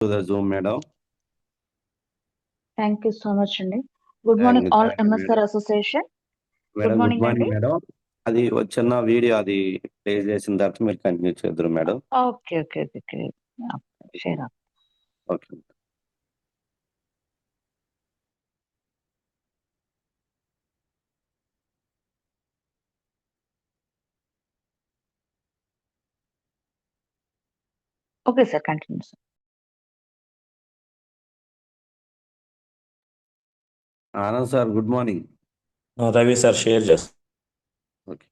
To the Zoom, madam. Thank you so much, Andy. Good Thank morning, you, all thank you, MSR madam. Association. Good Madam, good morning, morning, Andy. madam. అది ఒక చిన్న video అది play చేసిన తర్వాత మీరు continue చేద్దరు madam. Okay. Yeah, share up. Okay. Okay, sir, continue, sir. Anand sir good morning. Ravi sir share చేస్తారు. Okay.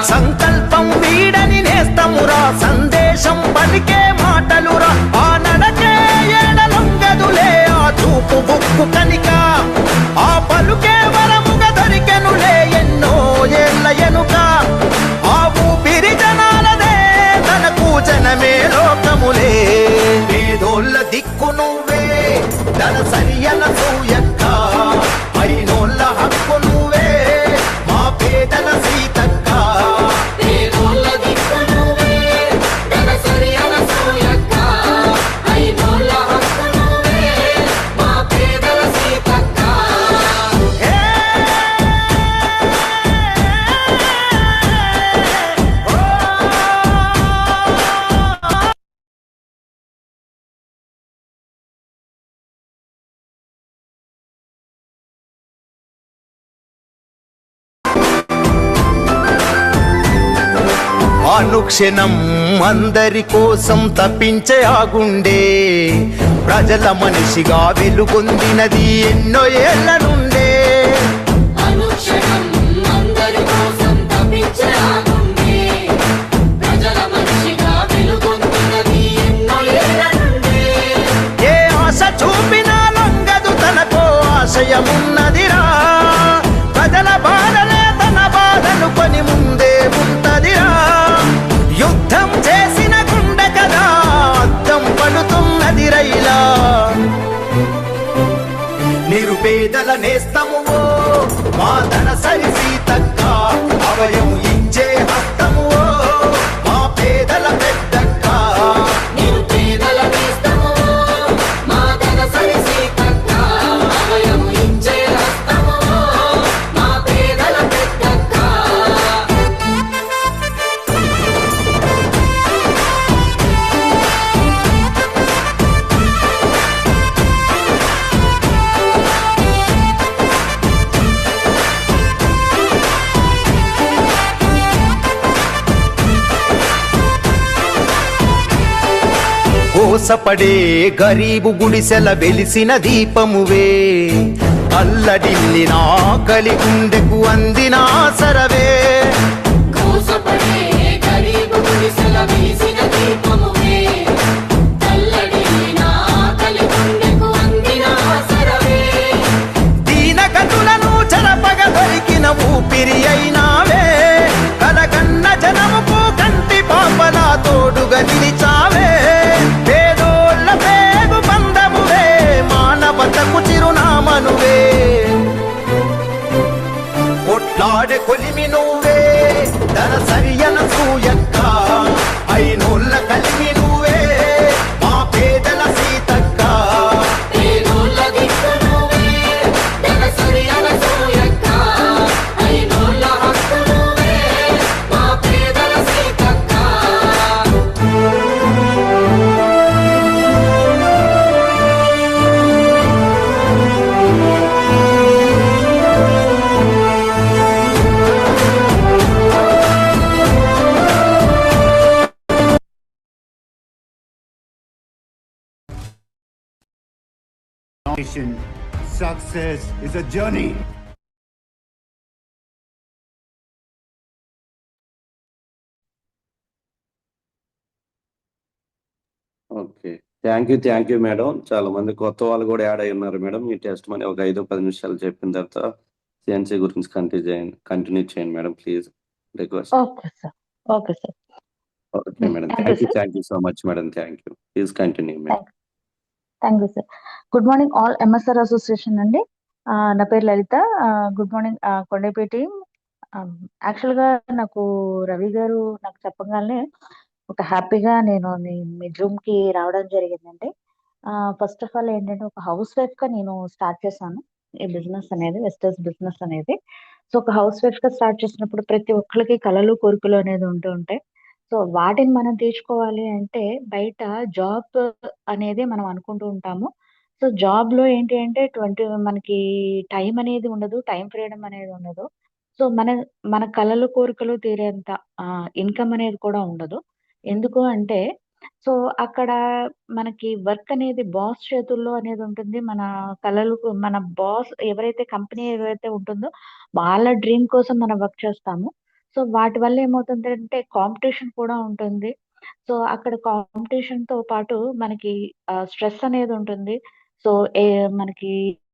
సంకల్పం వీడని నేస్తమురా, సందేశం పలికే మాటలురా, ఆ నడకే ఎడలొంగదులే, ఆ చూపు బుక్కు కనిక, ఆ పలుకే వరముగా దొరికెనులే ఎన్నో ఏళ్ళ ఎనుక, ఆ ఊపిరి జనాలదే తనకు జనమే లోకములే, పేదోళ్ళ దిక్కు నువ్వే ధన సరియన సూయక్క, అయినోళ్ళ హక్కు నువ్వే మా పేదల సీతక్క. అనుక్షణం అందరి కోసం తప్పించే ఆగుండే, ప్రజల మనిషిగా వెలుగొందినది ఎన్నో ఏళ్ల నుండే. ఏ ఆశ చూపినా లొంగదు తనకో ఆశయమున్నదిరా, ప్రజల బాధలే తన బాధను కొని ముందే ఉంటదిరా, యుద్ధం చేసిన గుండె కదా అద్దం పడుతున్నది రైలా, నిరుపేదల నేస్తము మా ధన సరి సీతక్క, అభయం ఇచ్చే హస్తము మా పేదల పెద్దక్క, నిరుపేదల నేస్తము మా ధన సరి సీతక్క, అభయం ఇచ్చే హస్తము మా పేదల పెద్దక్క. కోసపడే గరీబు గుడిసెల వెలిసిన దీపమువే, అల్లడిల్లిన ఆకలి గుండెకు అందిన సరవే, దీనగతులను చెరపగ దొరికిన ఊపిరి అయినావే, కలగన్న జనముకు కంటి పాపలా తోడుగా నిలిచావే, పేదోళ్ళ పేగు బంధమువే మానవతకు చిరునామనువే, కొట్లాడే కొలిమి నువ్వే ధన సరియన సూయక్క, అయినోళ్ళ కలిమి నువ్వే మా పేదల Seethakka. Success is a journey. Okay. Thank you madam. చాలా మంది కొత్త వాళ్ళు కూడా యాడ్ అయ్యి ఉన్నారు మేడం. మీ టెస్ట్ మనీ ఒక 5-10 నిమిషాలు చెప్పిన తర్వాత సిఎన్సి గురించి కంటిన్యూ చేయండి madam please. Request. Okay sir. Okay sir. Okay madam. Thank you sir. Thank you so much madam. Thank you. Please continue madam. Thank you sir. Good morning all MSR association అండి. నా పేరు Lalitha. Good morning Kondapeta team. యాక్చువల్గా నాకు రవి గారు నాకు చెప్పగానే ఒక హ్యాపీగా నేను మీ జూమ్ కి రావడం జరిగిందండి. ఫస్ట్ ఆఫ్ ఆల్ ఏంటంటే ఒక హౌస్ వైఫ్ గా నేను స్టార్ట్ చేశాను ఈ బిజినెస్ అనేది, వెస్టర్స్ బిజినెస్ అనేది. సో ఒక హౌస్ వైఫ్ గా స్టార్ట్ చేసినప్పుడు ప్రతి ఒక్కరికి కలలు కోరికలు అనేది ఉంటూ ఉంటాయి. సో వాటిని మనం తీర్చుకోవాలి అంటే బయట జాబ్ అనేది మనం అనుకుంటూ ఉంటాము. సో జాబ్ లో ఏంటి అంటే మనకి టైం అనేది ఉండదు, టైం ఫ్రీడమ్ అనేది ఉండదు. సో మన కలలు కోరికలు తీరేంత ఇన్కమ్ అనేది కూడా ఉండదు. ఎందుకు అంటే సో అక్కడ మనకి వర్క్ అనేది బాస్ చేతుల్లో అనేది ఉంటుంది. మన బాస్ ఎవరైతే కంపెనీ ఏదైతే ఉంటుందో వాళ్ళ డ్రీమ్ కోసం మనం వర్క్ చేస్తాము. సో వాటి వల్ల ఏమవుతుందంటే కాంపిటీషన్ కూడా ఉంటుంది. సో అక్కడ కాంపిటీషన్ తో పాటు మనకి స్ట్రెస్ అనేది ఉంటుంది. సో ఏ మనకి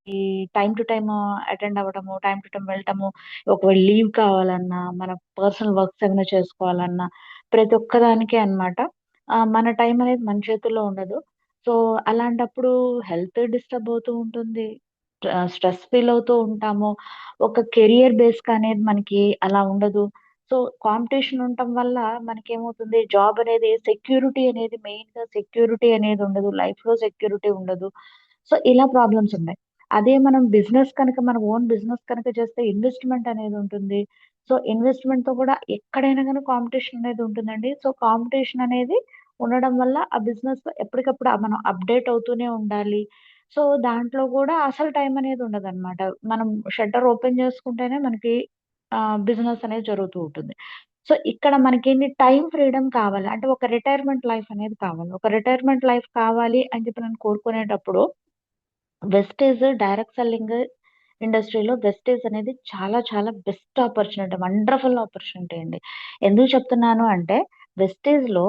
ఈ టైమ్ టు టైమ్ అటెండ్ అవ్వడము, టైమ్ టు టైమ్ వెళ్ళటము, ఒకవేళ లీవ్ కావాలన్నా, మన పర్సనల్ వర్క్స్ ఏమైనా చేసుకోవాలన్నా ప్రతి ఒక్కదానికి అన్నమాట. మన టైం అనేది మన చేతుల్లో ఉండదు. సో అలాంటప్పుడు హెల్త్ డిస్టర్బ్ అవుతూ ఉంటుంది. స్ట్రెస్ ఫీల్ అవుతూ ఉంటాము. ఒక కెరియర్ బేస్ అనేది మనకి అలా ఉండదు. సో కాంపిటీషన్ ఉండటం వల్ల మనకేమవుతుంది జాబ్ అనేది సెక్యూరిటీ అనేది మెయిన్‌గా సెక్యూరిటీ అనేది ఉండదు. లైఫ్‌లో సెక్యూరిటీ ఉండదు. సో ఇలా ప్రాబ్లమ్స్ ఉన్నాయి. అదే మనం బిజినెస్ కనుక మన ఓన్ బిజినెస్ కనుక చేస్తే ఇన్వెస్ట్‌మెంట్ అనేది ఉంటుంది. సో ఇన్వెస్ట్‌మెంట్‌తో కూడా ఎక్కడైనా గాని కాంపిటీషన్ అనేది ఉంటుందండి. సో కాంపిటీషన్ అనేది ఉండడం వల్ల ఆ బిజినెస్ ఎప్పటికప్పుడు మనం అప్‌డేట్ అవుతూనే ఉండాలి. సో దాంట్లో కూడా అసలు టైం అనేది ఉండదన్నమాట. మనం షట్టర్ ఓపెన్ చేసుకుంటేనే మనకి బిజినెస్ అనేది జరుగుతూ ఉంటుంది. సో ఇక్కడ మనకేంటి టైమ్ ఫ్రీడమ్ కావాలి. అంటే ఒక రిటైర్మెంట్ లైఫ్ అనేది కావాలి. ఒక రిటైర్మెంట్ లైఫ్ కావాలి అని చెప్పి నేను కోరుకునేటప్పుడు వెస్టేజ్ డైరెక్ట్ సెల్లింగ్ ఇండస్ట్రీలో వెస్టేజ్ అనేది చాలా చాలా బెస్ట్ ఆపర్చునిటీ. వండర్‌ఫుల్ ఆపర్చునిటీ అండి. ఎందుకు చెప్తున్నాను అంటే వెస్టేజ్‌లో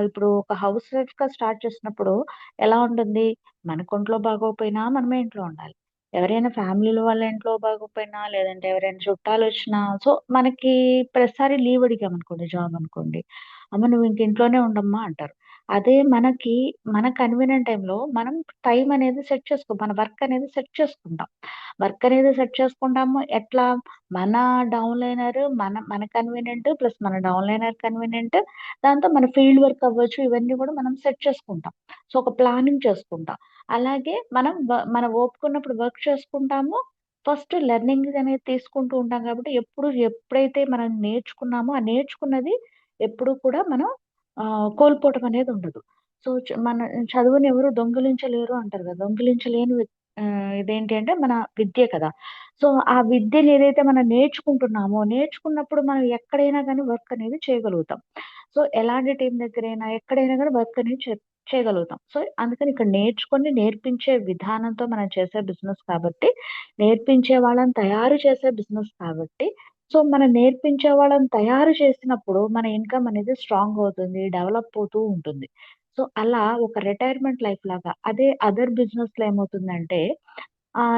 ఇప్పుడు ఒక హౌస్ వైఫ్‌గా స్టార్ట్ చేసినప్పుడు ఎలా ఉంటుంది? మనకు ఒంట్లో బాగోకపోయినా మనమే ఇంట్లో ఉండాలి. ఎవరైనా ఫ్యామిలీలో వాళ్ళ ఇంట్లో బాగోకపోయినా, లేదంటే ఎవరైనా చుట్టాలొచ్చినా సో మనకి ప్రతిసారి లీవ్ అడిగామనుకోండి జాబ్ అనుకోండి. "అమ్మ నువ్వు ఇంక ఇంట్లోనే ఉండమ్మా" అంటారు. అదే మన కన్వీనియంట్ టైమ్‌లో మనం టైం అనేది మన వర్క్ అనేది సెట్ చేసుకుంటాం. వర్క్ అనేది సెట్ చేసుకుంటాము. ఎట్లా? మన డౌన్‌లైనర్ మన కన్వీనియంట్ ప్లస్ మన డౌన్‌లైనర్ కన్వీనియంట్. దాంతో మన ఫీల్డ్ వర్క్ అవ్వచ్చు. ఇవన్నీ కూడా మనం సెట్ చేసుకుంటాం. సో, ఒక ప్లానింగ్ చేసుకుంటాం. అలాగే మన ఓపిక ఉన్నప్పుడు వర్క్ చేసుకుంటాము. ఫస్ట్ లెర్నింగ్ అనేది తీసుకుంటూ ఉంటాం కాబట్టి ఎప్పుడైతే మనం నేర్చుకున్నామో, ఆ నేర్చుకున్నది ఎప్పుడు కూడా మనం కోల్పోవటం అనేది ఉండదు. సో, మన చదువుని ఎవరు దొంగిలించలేరు అంటారు కదా! దొంగిలించలేని ఇదేంటి అంటే మన విద్య కదా! సో, ఆ విద్యని ఏదైతే మనం నేర్చుకుంటున్నామో, నేర్చుకున్నప్పుడు మనం ఎక్కడైనా గాని వర్క్ అనేది చేయగలుగుతాం. సో, ఎలాంటి టీమ్ దగ్గరైనా, ఎక్కడైనా గాని వర్క్ అనేది చేయగలుగుతాం. సో, అందుకని ఇక్కడ నేర్చుకొని నేర్పించే విధానంతో మనం చేసే బిజినెస్ కాబట్టి, నేర్పించే వాళ్ళని తయారు చేసే బిజినెస్ కాబట్టి, సో, మనం నేర్పించే వాళ్ళని తయారు చేసినప్పుడు మన ఇన్‌కమ్ అనేది స్ట్రాంగ్ అవుతుంది. డెవలప్ అవుతూ ఉంటుంది. సో, అలా ఒక రిటైర్మెంట్ లైఫ్ లాగా. అదే అదర్ బిజినెస్‌లో ఏమవుతుందంటే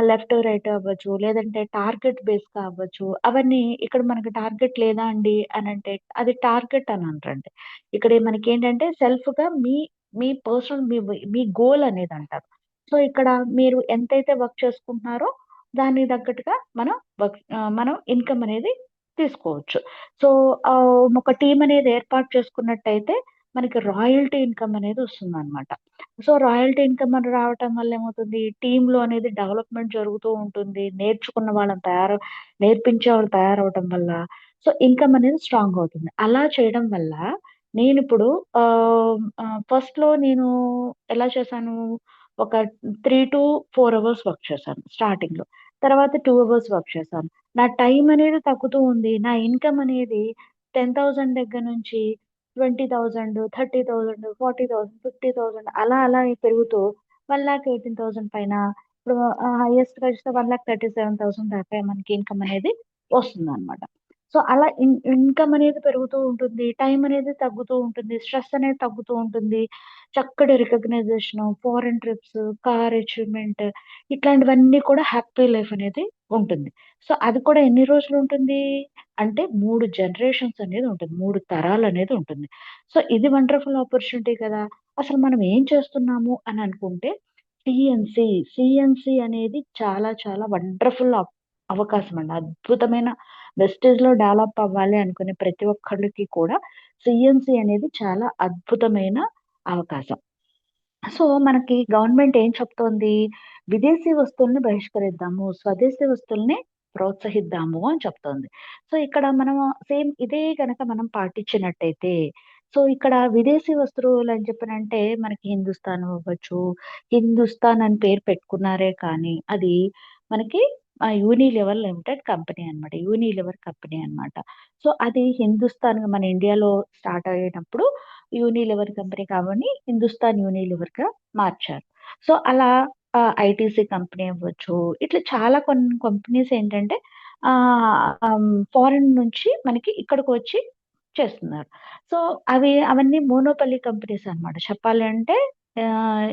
లెఫ్ట్, రైట్ అవ్వచ్చు. లేదంటే టార్గెట్ బేస్‌గా అవ్వచ్చు. అవన్నీ ఇక్కడ మనకి టార్గెట్ లేదా అండి అనంటే, అది టార్గెట్ అని అనరండి. ఇక్కడ మనకేంటంటే సెల్ఫ్‌గా మీ పర్సనల్ మీ గోల్ అనేదంటారు. సో, ఇక్కడ మీరు ఎంతైతే వర్క్ చేసుకుంటున్నారో దానికి తగ్గట్టుగా మనం ఇన్‌కమ్ అనేది తీసుకోవచ్చు. సో, ఒక టీమ్ అనేది ఏర్పాటు చేసుకున్నట్టయితే మనకి రాయల్టీ ఇన్‌కమ్ అనేది వస్తుందనమాట. సో, రాయల్టీ ఇన్‌కమ్ అని రావటం వల్ల ఏమవుతుంది, టీమ్‌లో అనేది డెవలప్‌మెంట్ జరుగుతూ ఉంటుంది. నేర్పించే వాళ్ళు తయారవ్వటం వల్ల, సో, ఇన్‌కమ్ అనేది స్ట్రాంగ్ అవుతుంది. అలా చేయడం వల్ల నేనిప్పుడు ఫస్ట్‌లో నేను ఎలా చేశాను, ఒక 3-4 అవర్స్ వర్క్ చేశాను స్టార్టింగ్‌లో. తర్వాత 2 అవర్స్ వర్క్ చేశాను. నా టైం అనేది తగ్గుతూ ఉంది. నా ఇన్‌కమ్ అనేది 10,000 దగ్గర నుంచి 20,000, 30,000, 40,000, 50,000 అలా అలా పెరుగుతూ 1,18,000 పైన ఇప్పుడు హైయెస్ట్‌గా చూస్తే 1,37,000 దాకా మనకి ఇన్‌కమ్ అనేది వస్తుందన్నమాట. సో అలా ఇన్కమ్ అనేది పెరుగుతూ ఉంటుంది. టైం అనేది తగ్గుతూ ఉంటుంది. స్ట్రెస్ అనేది తగ్గుతూ ఉంటుంది. చక్కటి recognition, foreign trips, car achievement ఇట్లాంటివన్నీ కూడా హ్యాపీ లైఫ్ అనేది ఉంటుంది. సో అది కూడా ఎన్ని రోజులు ఉంటుంది? అంటే 3 జనరేషన్స్ అనేది ఉంటుంది. 3 తరాలనేది ఉంటుంది. సో ఇది వండర్‌ఫుల్ ఆపర్చునిటీ కదా! అసలు మనం ఏం చేస్తున్నాము అని అనుకుంటే సీఎన్‌సీ అనేది చాలా చాలా వండర్‌ఫుల్ అవకాశం అండి. అద్భుతమైన వెస్టేజ్‌లో డెవలప్ అవ్వాలి అనుకునే ప్రతి ఒక్కళ్ళకి కూడా సీఎన్‌సీ అనేది చాలా అద్భుతమైన అవకాశం. సో, మనకి గవర్నమెంట్ ఏం చెప్తోంది? విదేశీ వస్తువుల్ని బహిష్కరిద్దాము. స్వదేశీ వస్తువుల్ని ప్రోత్సహిద్దాము అని చెప్తోంది. సో, ఇక్కడ మనం సేమ్ ఇదే గనక మనం పాటించినట్టయితే, సో, ఇక్కడ విదేశీ వస్తువులు అని చెప్పనంటే మనకి హిందుస్థాన్ అవ్వచ్చు. హిందుస్థాన్ అని పేరు పెట్టుకున్నారే కానీ, అది మనకి యూనిలివర్ లిమిటెడ్ కంపెనీ అన్నమాట. యూనిలివర్ కంపెనీ అన్నమాట. సో, అది హిందుస్థాన్ మన ఇండియాలో స్టార్ట్ అయ్యేటప్పుడు యూనిలివర్ కంపెనీ కాబట్టి హిందుస్థాన్ యూనిలివర్‌గా మార్చారు. సో, అలా ఐటీసీ కంపెనీ అవ్వచ్చు. ఇట్లా చాలా కొన్ని కంపెనీస్ ఏంటంటే ఫారెన్ నుంచి మనకి ఇక్కడికొచ్చి చేస్తున్నారు. సో, అవన్నీ మోనోపొలీ కంపెనీస్ అన్నమాట. చెప్పాలి అంటే ఆహ్,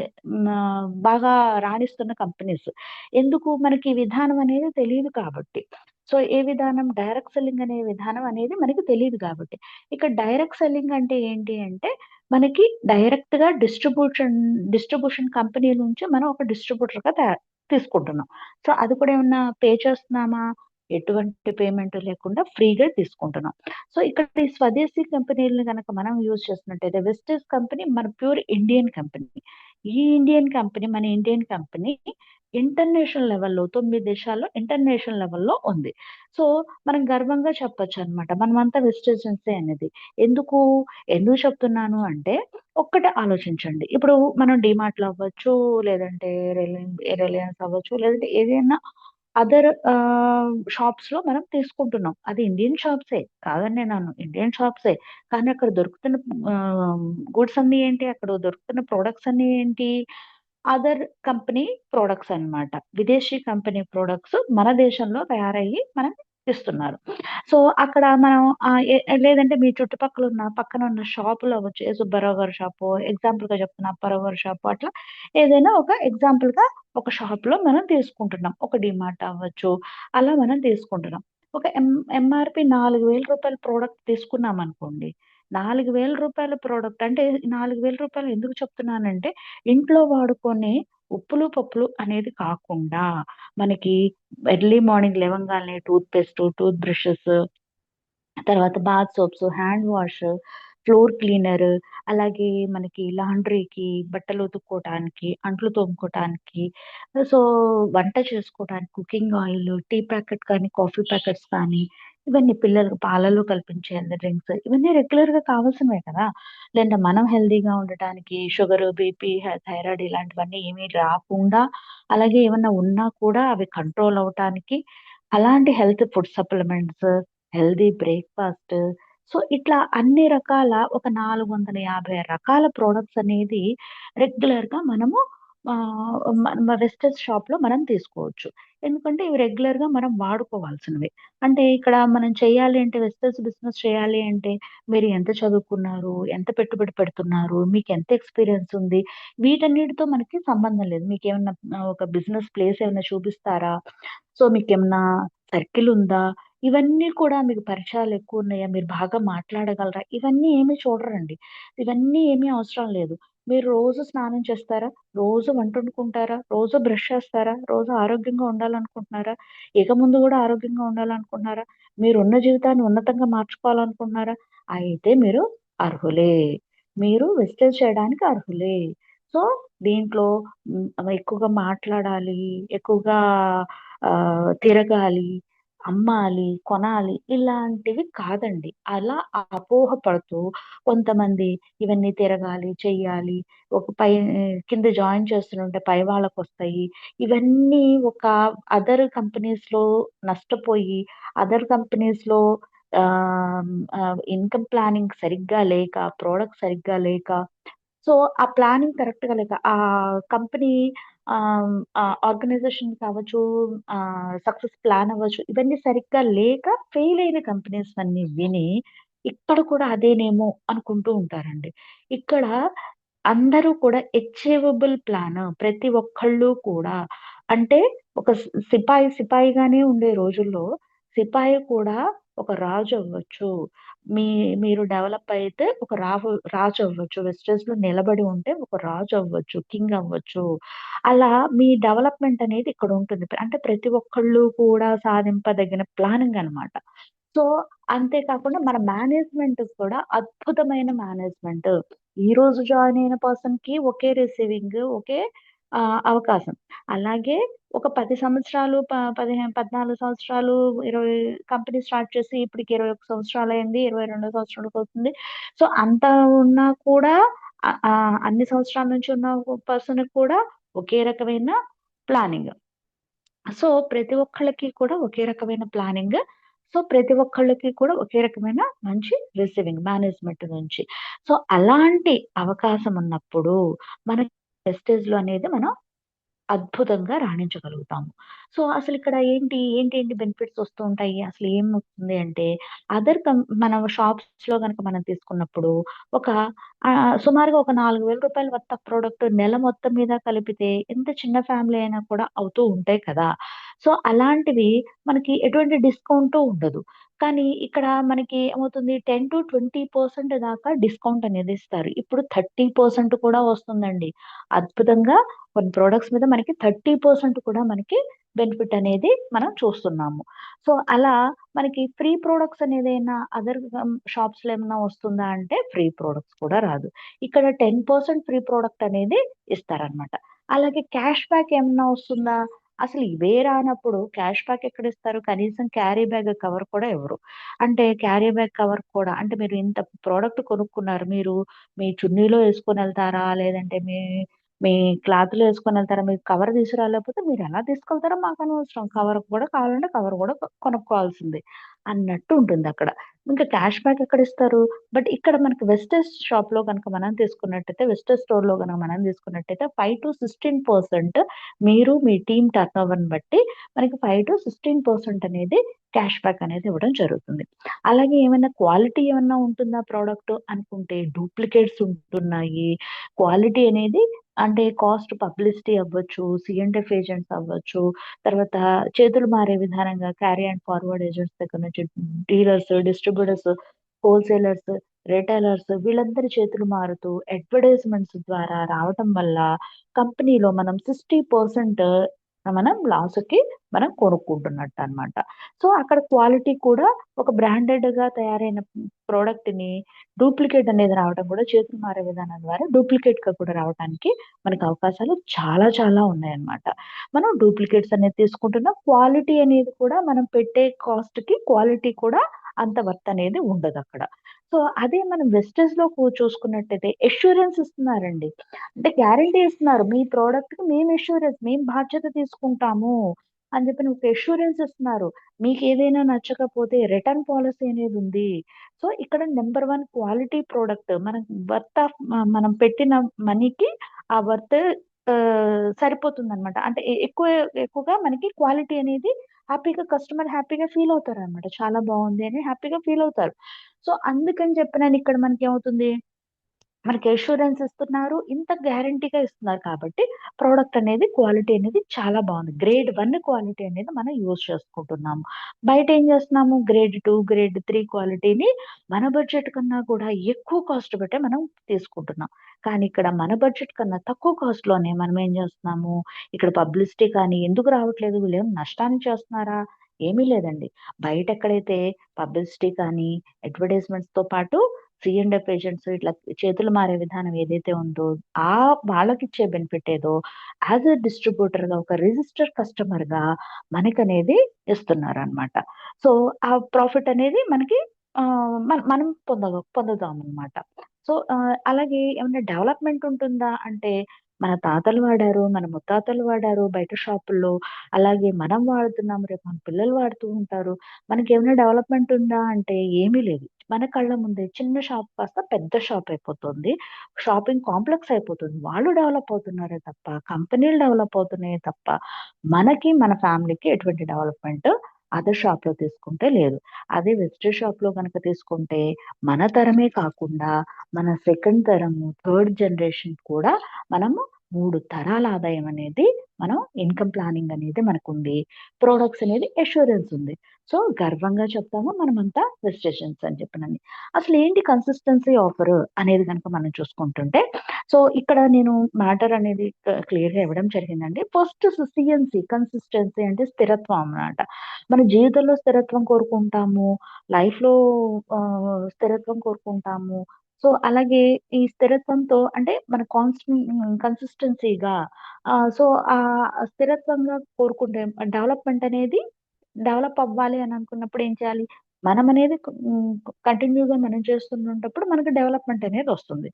బాగా రాణిస్తున్న కంపెనీస్. ఎందుకు? మనకి ఈ విధానం అనేది తెలీదు కాబట్టి. సో, ఏ విధానం? డైరెక్ట్ సెల్లింగ్ అనే విధానం అనేది మనకి తెలీదు కాబట్టి. ఇక్కడ డైరెక్ట్ సెల్లింగ్ అంటే ఏంటి అంటే, మనకి డైరెక్ట్‌గా డిస్ట్రిబ్యూషన్ కంపెనీ నుంచి మనం ఒక డిస్ట్రిబ్యూటర్‌గా తీసుకుంటున్నాం. సో, అది కూడా ఏమన్నా పే చేస్తున్నామా? ఎటువంటి పేమెంట్ లేకుండా ఫ్రీగా తీసుకుంటున్నాం. సో, ఇక్కడ ఈ స్వదేశీ కంపెనీలని గనక మనం యూజ్ చేస్తున్నట్టయితే వెస్టేజ్ కంపెనీ మన ప్యూర్ ఇండియన్ కంపెనీ. ఈ ఇండియన్ కంపెనీ మన ఇండియన్ కంపెనీ ఇంటర్నేషనల్ లెవెల్‌లో 9 దేశాల్లో ఇంటర్నేషనల్ లెవెల్‌లో ఉంది. సో, మనం గర్వంగా చెప్పొచ్చనమాట. మనమంతా వెస్టేజెన్సే అనేది. ఎందుకు? ఎందుకు చెప్తున్నాను అంటే, ఒక్కటే ఆలోచించండి. ఇప్పుడు మనం డీమార్ట్‌లో అవ్వచ్చు, లేదంటే రిలయన్స్ అవ్వచ్చు, లేదంటే ఏదైనా అదర్ షాప్స్‌లో మనం తీసుకుంటున్నాం. అది ఇండియన్ షాప్సే. కాదని నేననను. ఇండియన్ షాప్సే. కానీ అక్కడ దొరుకుతున్న ఆహ్, గూడ్స్ అన్నీ ఏంటి? అక్కడ దొరుకుతున్న ప్రొడక్ట్స్ అన్నీ ఏంటి? అదర్ కంపెనీ ప్రొడక్ట్స్ అన్నమాట. విదేశీ కంపెనీ ప్రొడక్ట్స్ మన దేశంలో తయారయ్యి మనకి ఇస్తున్నారు. సో, అక్కడ మనం లేదంటే మీ చుట్టుపక్కల పక్కనున్న షాపులు అవ్వచ్చు. ఏ సుబ్బారావు గారి షాపో, ఎగ్జాంపుల్‌గా చెప్తున్నా అప్పారావు గారి షాపో అట్లా ఏదైనా ఒక ఎగ్జాంపుల్‌గా ఒక షాప్‌లో మనం తీసుకుంటున్నాం. ఒక డీమార్ట్ అవ్వచ్చు. అలా మనం తీసుకుంటున్నాం. ఒక ఎంఆర్‌పీ రూ. 4,000 ప్రొడక్ట్ తీసుకున్నామనుకోండి. రూ. 4,000 ప్రొడక్ట్ అంటే రూ. 4,000 ఎందుకు చెప్తున్నానంటే, ఇంట్లో వాడుకునే ఉప్పులు, పప్పులు అనేది కాకుండా మనకి ఎర్లీ మార్నింగ్ లేవంగాల్నే టూత్ పేస్ట్, టూత్ బ్రషెస్ తర్వాత bath soaps, hand wash, floor cleaner అలాగే మనకి లాండ్రీకి, బట్టలు ఉతుక్కోవటానికి, అంట్లు తోముకోవటానికి, సో, వంట చేసుకోవటానికి కుకింగ్ ఆయిల్, టీ ప్యాకెట్ కానీ, కాఫీ ప్యాకెట్స్ కానీ, ఇవన్నీ పిల్లలకు పాలలో కల్పించే డ్రింక్స్ ఇవన్నీ రెగ్యులర్‌గా కావాల్సినవే కదా! లేదంటే మనం హెల్తీగా ఉండటానికి షుగరు, బీపీ, థైరాయిడ్ ఇలాంటివన్నీ ఏమీ రాకుండా, అలాగే ఏమన్నా ఉన్నా కూడా అవి కంట్రోల్ అవ్వటానికి అలాంటి health food supplements healthy breakfast. So, ఇట్లా అన్ని రకాల ఒక 450 రకాల ప్రొడక్ట్స్ అనేది రెగ్యులర్‌గా మనము మన వెస్టర్న్ షాప్‌లో మనం తీసుకోవచ్చు. ఎందుకంటే ఇవి రెగ్యులర్‌గా మనం వాడుకోవాల్సినవే. అంటే ఇక్కడ మనం చేయాలి అంటే వెస్టర్న్స్ బిజినెస్ చేయాలి అంటే మీరు ఎంత చదువుకున్నారు? ఎంత పెట్టుబడి పెడుతున్నారు? మీకెంత ఎక్స్‌పీరియన్స్ ఉంది? వీటన్నిటితో మనకి సంబంధం లేదు. మీకేమన్నా ఒక బిజినెస్ ప్లేస్ ఏమన్నా చూపిస్తారా? సో, మీకేమన్నా సర్కిల్ ఉందా? ఇవన్నీ కూడా మీకు పరిచయాలు ఎక్కువున్నాయా? మీరు బాగా మాట్లాడగలరా? ఇవన్నీ ఏమి చూడరండి. ఇవన్నీ ఏమీ అవసరం లేదు. మీరు రోజు స్నానం చేస్తారా? రోజు వంటొండుకుంటారా? రోజు బ్రష్ చేస్తారా? రోజు ఆరోగ్యంగా ఉండాలనుకుంటున్నారా? ఇక ముందు గూడా ఆరోగ్యంగా ఉండాలనుకుంటున్నారా? మీరున్న జీవితాన్ని ఉన్నతంగా మార్చుకోవాలనుకుంటున్నారా? అయితే మీరు అర్హులే. మీరు వెస్టేజ్ చేయడానికి అర్హులే. సో, దీంట్లో ఎక్కువగా మాట్లాడాలి, ఎక్కువగా తిరగాలి, అమ్మాలి, కొనాలి ఇలాంటివి కాదండి. అలా అపోహపడుతూ కొంతమంది ఇవన్నీ తిరగాలి, చెయ్యాలి, ఒక కింద జాయిన్ చేస్తుంటే పై వాళ్ళకొస్తాయి. ఇవన్నీ ఒక అదర్ కంపెనీస్‌లో నష్టపోయి, అదర్ కంపెనీస్‌లో ఇన్‌కమ్ ప్లానింగ్ సరిగ్గా లేక, ప్రొడక్ట్ సరిగ్గా లేక సో, ఆ ప్లానింగ్ కరెక్ట్‌గా లేక, కంపెనీ ఆర్గనైజేషన్ కావచ్చు, సక్సెస్ ప్లాన్ అవ్వచ్చు, ఇవన్నీ సరిగ్గా లేక ఫెయిల్ అయిన కంపెనీస్ అన్ని విని ఇక్కడ కూడా అదేనేమో అనుకుంటూ ఉంటారండి. ఇక్కడ అందరూ కూడా అచీవబుల్ ప్లాన్ ప్రతి ఒక్కళ్ళు కూడా, అంటే ఒక సిపాయిగానే ఉండే రోజుల్లో సిపాయి కూడా ఒక రాజు అవ్వచ్చు. మీ మీరు డెవలప్ అయితే ఒక రాజు అవ్వచ్చు. వెస్టర్న్‌లో నిలబడి ఉంటే ఒక రాజు అవ్వచ్చు. కింగ్ అవ్వచ్చు. అలా మీ డెవలప్‌మెంట్ అనేది ఇక్కడ ఉంటుంది. అంటే ప్రతి ఒక్కళ్ళు కూడా సాధింపదగిన ప్లానింగ్ అన్నమాట. సో, అంతే కాకుండా మన మేనేజ్‌మెంట్ కూడా అద్భుతమైన మేనేజ్‌మెంట్. ఈరోజు జాయిన్ అయిన పర్సన్‌కి ఒకే రిసీవింగ్, ఒకే అవకాశం. అలాగే ఒక 10 సంవత్సరాలు 15, 14 సంవత్సరాలు 20 కంపెనీ స్టార్ట్ చేసి ఇప్పటికి 21 సంవత్సరాలయింది. 22 సంవత్సరాలకొస్తుంది. సో, అంత ఉన్నా కూడా అన్ని సంవత్సరాల నుంచి ఉన్న పర్సన్‌కి కూడా ఒకే రకమైన ప్లానింగ్. సో, ప్రతి ఒక్కళ్ళకి కూడా ఒకే రకమైన ప్లానింగ్. సో, ప్రతి ఒక్కళ్ళకి కూడా ఒకే రకమైన మంచి రిసీవింగ్ మేనేజ్‌మెంట్ నుంచి. సో, అలాంటి అవకాశం ఉన్నప్పుడు మనకి వెస్టేజ్‌లో అనేది మనం అద్భుతంగా రాణించగలుగుతాము. సో, అసలిక్కడ ఏంటి బెనిఫిట్స్ వస్తూ ఉంటాయి. అసలు ఏమవుతుంది అంటే, మన షాప్స్‌లో గనక మనం తీసుకున్నప్పుడు ఒక సుమారుగా ఒక రూ. 4,000 వర్త్ ఆఫ్ ప్రొడక్ట్ నెల మొత్తం మీద కలిపితే ఎంత చిన్న ఫ్యామిలీ అయినా కూడా అవుతూ ఉంటాయి కదా! సో, అలాంటివి మనకి ఎటువంటి డిస్కౌంటు ఉండదు. కానీ ఇక్కడ మనకి ఏమవుతుంది 10-20% దాకా డిస్కౌంట్ అనేది ఇస్తారు. ఇప్పుడు 30% కూడా వస్తుందండి. అద్భుతంగా కొన్ని ప్రొడక్ట్స్ మీద మనకి 30% కూడా మనకి బెనిఫిట్ అనేది మనం చూస్తున్నాము. సో, అలా మనకి ఫ్రీ ప్రొడక్ట్స్ అనేదైనా అదర్ షాప్స్‌లో ఏమన్నా వస్తుందా అంటే ఫ్రీ ప్రొడక్ట్స్ కూడా రాదు. ఇక్కడ 10% ఫ్రీ ప్రొడక్ట్ అనేది ఇస్తారనమాట. అలాగే క్యాష్ బ్యాక్ ఏమన్నా వస్తుందా? అసలు ఇవే రానప్పుడు క్యాష్ బ్యాక్ ఎక్కడిస్తారు? కనీసం క్యారీ బ్యాగ్ కవర్ కూడా ఇవ్వరు. అంటే క్యారీ బ్యాగ్ కవర్ కూడా, అంటే మీరు ఇంత ప్రొడక్ట్ కొనుక్కున్నారు. మీరు మీ చున్నీలో యేసుకొనెళ్తారా? లేదంటే మీ మీ క్లాత్‌లో యేసుకొనెళ్తారా? మీకు కవర్ తీసుకురాలేకపోతే మీరెలా తీసుకెళ్తారో మాకనవసరం. కవర్ కూడా కావాలంటే కవర్ కూడా కొనుక్కోవాల్సిందే అన్నట్టు ఉంటుందక్కడ. ఇంకా క్యాష్ బ్యాక్ ఎక్కడిస్తారు? బట్ ఇక్కడ మనకి వెస్టేజ్ షాప్‌లో గనుక మనం తీసుకున్నట్టయితే, వెస్టేజ్ స్టోర్‌లో గనుక మనం తీసుకున్నట్టయితే 5-16% మీరు మీ టీమ్ టర్నోవర్‌ని బట్టి మనకి 5-16% అనేది క్యాష్ బ్యాక్ అనేది ఇవ్వడం జరుగుతుంది. అలాగే ఏమైనా క్వాలిటీ ఏమన్నా ఉంటుందా ప్రొడక్ట్ అనుకుంటే డూప్లికేట్స్ ఉంటున్నాయి. క్వాలిటీ అనేది అంటే కాస్ట్ పబ్లిసిటీ అవ్వచ్చు, సి&ఎఫ్ ఏజెంట్స్ అవ్వచ్చు, తర్వాత చేతులు మారే విధానంగా క్యారీ అండ్ ఫార్వర్డ్ ఏజెంట్స్ దగ్గర నుంచి డీలర్స్, డిస్ట్రిబ్యూటర్స్, హోల్‌సేలర్స్, రిటైలర్స్ వీళ్ళందరి చేతులు మారుతూ అడ్వర్టైజ్‌మెంట్స్ ద్వారా రావటం వల్ల కంపెనీలో మనం 60% మనం లాస్‌కి మనం కొనుక్కుంటున్నట్టనమాట. సో, అక్కడ క్వాలిటీ కూడా ఒక బ్రాండెడ్‌గా తయారైన ప్రొడక్ట్‌ని డూప్లికేట్ అనేది రావడం కూడా చేతులు మారే విధానం ద్వారా డూప్లికేట్‌గా కూడా రావటానికి మనకు అవకాశాలు చాలా చాలా ఉన్నాయన్నమాట. మనం డూప్లికేట్స్ అనేది తీసుకుంటున్నాం. క్వాలిటీ అనేది కూడా మనం పెట్టే కాస్ట్‌కి క్వాలిటీ కూడా అంత వర్త్ అనేది ఉండదక్కడ. సో, అదే మనం వెస్టేజ్‌లో చూసుకున్నట్టయితే అష్యూరెన్స్ ఇస్తున్నారండి. అంటే గ్యారంటీ ఇస్తున్నారు. మీ ప్రొడక్ట్‌కి మేము అష్యూరెన్స్, మేము బాధ్యత తీసుకుంటాము అని చెప్పి ఒక అష్యూరెన్స్ ఇస్తున్నారు. మీకేదైనా నచ్చకపోతే రిటర్న్ పాలిసీ అనేది ఉంది. సో, ఇక్కడ నంబర్ 1 క్వాలిటీ ప్రొడక్ట్ మనం మనం పెట్టిన మనీకి ఆ వర్త్ సరిపోతుందనమాట. అంటే ఎక్కువగా మనకి క్వాలిటీ అనేది కస్టమర్ హ్యాపీగా ఫీల్ అవుతారనమాట. చాలా బావుంది అని హ్యాపీగా ఫీల్ అవుతారు. సో, అందుకని చెప్పినని ఇక్కడ మనకేమవుతుంది, మనకి అష్యూరెన్స్ ఇస్తున్నారు. ఇంత గ్యారంటీగా ఇస్తున్నారు కాబట్టి ప్రొడక్ట్ అనేది క్వాలిటీ అనేది చాలా బావుంది. గ్రేడ్ 1 క్వాలిటీ అనేది మనం యూజ్ చేసుకుంటున్నాము. బయట ఏం చేస్తున్నాము గ్రేడ్ 2, గ్రేడ్ 3 క్వాలిటీని మన బడ్జెట్ కన్నా కూడా ఎక్కువ కాస్ట్ పెట్టే మనం తీసుకుంటున్నాం. కానీ ఇక్కడ మన బడ్జెట్ కన్నా తక్కువ కాస్ట్‌లోనే మనం ఏం చేస్తున్నాము, ఇక్కడ పబ్లిసిటీ కానీ ఎందుకు రావట్లేదు? వీళ్ళేమైనా నష్టానికి చేస్తున్నారా? ఏమీ లేదండి. బయట ఎక్కడైతే పబ్లిసిటీ కానీ, అడ్వర్టైజ్‌మెంట్స్‌తో పాటు సి&ఎఫ్ ఏజెంట్స్ ఇట్లా చేతులు మారే విధానం ఏదైతే ఉందో, వాళ్ళకిచ్చే బెనిఫిట్ ఏదో యాస్ ఎ డిస్ట్రిబ్యూటర్‌గా ఒక రిజిస్టర్ కస్టమర్‌గా మనకనేది ఇస్తున్నారనమాట. సో, ఆ ప్రాఫిట్ అనేది మనకి మనం పొందుతామనమాట. సో, అలాగే ఏమన్నా డెవలప్‌మెంట్ ఉంటుందా అంటే, మన తాతలు వాడారు, మన ముత్తాతలు వాడారు బయట షాపుల్లో. అలాగే మనం వాడుతున్నాము, రేపు మన పిల్లలు వాడుతూ ఉంటారు. మనకేమైనా డెవలప్‌మెంట్ ఉందా అంటే ఏమీ లేదు. మన కళ్ళ ముందే చిన్న షాప్ కాస్త పెద్ద షాప్ అయిపోతుంది. షాపింగ్ కాంప్లెక్స్ అయిపోతుంది. వాళ్ళు డెవలప్ అవుతున్నారే తప్ప, కంపెనీలు డెవలప్ అవుతున్నాయే తప్ప, మనకి మన ఫ్యామిలీకి ఎటువంటి డెవలప్‌మెంట్ అదర్ షాప్‌లో తీసుకుంటే లేదు. అదే వెజిటబుల్ షాప్‌లో గనక తీసుకుంటే మన తరమే కాకుండా మన సెకండ్ తరము, థర్డ్ జనరేషన్ కూడా మనము 3 తరాల ఆదాయం అనేది మనం ఇన్‌కమ్ ప్లానింగ్ అనేది మనకుంది. ప్రొడక్ట్స్ అనేది అష్యూరెన్స్ ఉంది. సో, గర్వంగా చెప్తాము మనమంతా వెజిటేషన్స్ అని చెప్పనని. అసలేంటి కన్సిస్టెన్సీ ఆఫర్ అనేది గనక మనం చూసుకుంటుంటే, సో, ఇక్కడ నేను మ్యాటర్ అనేది క్లియర్‌గా ఇవ్వడం జరిగిందండి. ఫస్ట్ కన్సిస్టెన్సీ అంటే స్థిరత్వం అన్నమాట. మన జీవితంలో స్థిరత్వం కోరుకుంటాము. లైఫ్‌లో స్థిరత్వం కోరుకుంటాము. సో, అలాగే ఈ స్థిరత్వంతో అంటే మన కన్సిస్టెన్సీగా సో, స్థిరత్వంగా కోరుకుంటే డెవలప్‌మెంట్ అనేది డెవలప్ అవ్వాలి అని అనుకున్నప్పుడు ఏం చేయాలి? మనమనేది కంటిన్యూగా మనం చేస్తున్నప్పుడు మనకు డెవలప్‌మెంట్ అనేదొస్తుంది.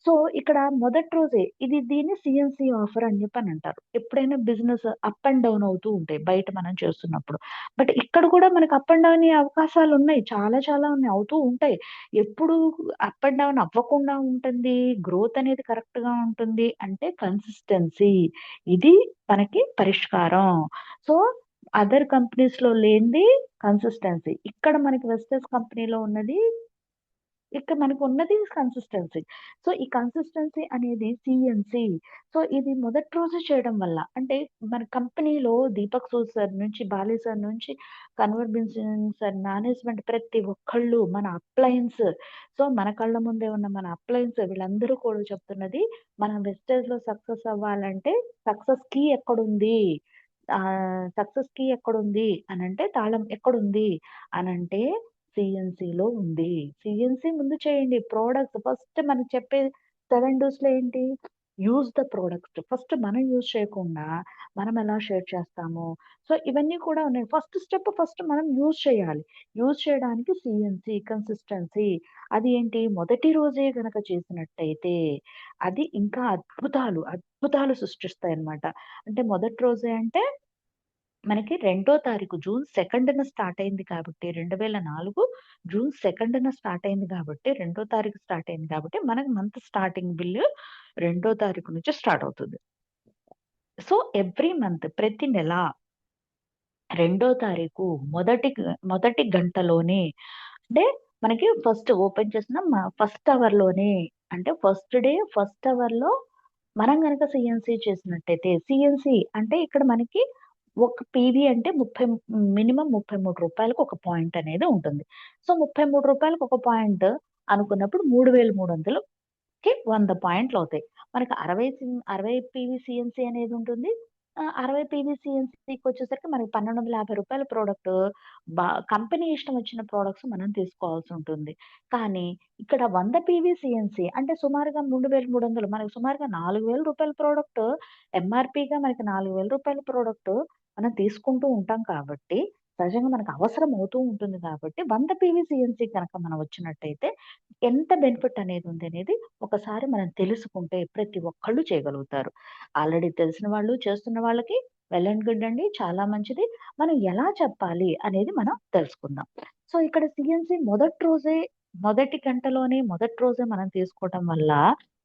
సో, ఇక్కడ మొదటి రోజే దీన్ని సీఎన్సీ ఆఫర్ అని చెప్పనంటారు. ఎప్పుడైనా బిజినెస్ అప్ అండ్ డౌన్ అవుతూ ఉంటాయి బయట మనం చేస్తున్నప్పుడు. బట్ ఇక్కడ కూడా మనకు అప్ అండ్ డౌన్ అయ్యే అవకాశాలున్నాయి. చాలా చాలా ఉన్నాయి. అవుతూ ఉంటాయి. ఎప్పుడు అప్ అండ్ డౌన్ అవ్వకుండా ఉంటుంది, గ్రోత్ అనేది కరెక్ట్‌గా ఉంటుంది అంటే కన్సిస్టెన్సీ. ఇది మనకి పరిష్కారం. సో, అదర్ కంపెనీస్‌లో లేనిది కన్సిస్టెన్సీ. ఇక్కడ మనకి వెస్టర్స్ కంపెనీలో ఉన్నది ఇక్కడ మనకున్నది కన్సిస్టెన్సీ. సో, ఈ కన్సిస్టెన్సీ అనేది సీఎన్సీ. సో, ఇది మొదటి రోజు చేయడం వల్ల అంటే మన కంపెనీలో దీపక్ సూద్ సార్ నుంచి, బాలి సార్ నుంచి, కన్వర్ బిన్ సింగ్ సార్, మేనేజ్మెంట్ ప్రతి ఒక్కళ్ళు మన అప్లయన్స్ సో, మన కళ్ళ ముందే ఉన్న మన అప్లయన్స్ వీళ్ళందరూ కూడా చెప్తున్నది మనం వెస్టేజ్‌లో సక్సెస్ అవ్వాలంటే సక్సెస్ కీ ఎక్కడుంది? సక్సెస్ కీ ఎక్కడుంది అనంటే తాళం ఎక్కడుంది అనంటే సీఎన్సీలో ఉంది. సీఎన్సీ ముందు చేయండి. ప్రొడక్ట్స్ ఫస్ట్ మనకు చెప్పే 7 డూస్‌లో ఏంటి? Use the products. ఫస్ట్ మనం యూజ్ చేయకుండా మనం ఎలా షేర్ చేస్తాము. సో, ఇవన్నీ కూడా ఉన్నాయి. ఫస్ట్ మనం యూజ్ చేయాలి. యూజ్ చేయడానికి సీఎన్సీ, కన్సిస్టెన్సీ అది ఏంటి మొదటి రోజే గనక చేసినట్టయితే అది ఇంకా అద్భుతాలు సృష్టిస్తాయన్నమాట. అంటే మొదటి రోజే అంటే మనకి రెండో తారీఖు జూన్ 2న స్టార్ట్ అయింది కాబట్టి 2004 జూన్ 2న స్టార్ట్ అయింది కాబట్టి, రెండో తారీఖు స్టార్ట్ అయింది కాబట్టి, మనకి మంత్ స్టార్టింగ్ బిల్లు రెండో తారీఖు నుంచి స్టార్ట్ అవుతుంది. సో, ఎవ్రీ మంత్ ప్రతి నెల రెండో తారీఖు మొదటి గంటలోనే అంటే మనకి ఫస్ట్ ఓపెన్ చేసిన ఫస్ట్ అవర్‌లోనే అంటే ఫస్ట్ డే ఫస్ట్ అవర్‌లో మనం గనక సీఎన్సీ చేసినట్టయితే సీఎన్సీ అంటే ఇక్కడ మనకి ఒక పీవీ అంటే మినిమమ్ రూ. 33కి ఒక పాయింట్ అనేది ఉంటుంది. సో, రూ. 33కి ఒక పాయింట్ అనుకున్నప్పుడు 3300కి 100 పాయింట్లవుతాయి. మనకు 60 పీవీ సీఎన్సీ అనేది ఉంటుంది. 60 పీవీ సీఎన్సీకొచ్చేసరికి మనకి రూ. 1250 ప్రొడక్ట్ కంపెనీ ఇష్టం వచ్చిన ప్రొడక్ట్స్ మనం తీసుకోవాల్సి ఉంటుంది. కానీ ఇక్కడ 100 పీవీ సీఎన్సీ అంటే సుమారుగా 3300 మనకు సుమారుగా రూ. 4000 ప్రొడక్ట్ ఎంఆర్‌పీగా మనకి రూ. 4000 ప్రొడక్ట్ మనం తీసుకుంటూ ఉంటాం కాబట్టి, సహజంగా మనకు అవసరం అవుతూ ఉంటుంది కాబట్టి 100 పీవీ సీఎన్సీ గనక మనం వచ్చినట్టయితే ఎంత బెనిఫిట్ అనేది ఉంది అనేది ఒకసారి మనం తెలుసుకుంటే ప్రతి ఒక్కళ్ళు చేయగలుగుతారు. ఆల్రెడీ తెలిసిన వాళ్ళు చేస్తున్న వాళ్ళకి వెల్ అండ్ గుడ్ అండి. చాలా మంచిది. మనం ఎలా చెప్పాలి అనేది మనం తెలుసుకుందాం. సో, ఇక్కడ సీఎన్సీ మొదటి గంటలోనే మొదటి రోజే మనం తీసుకోవటం వల్ల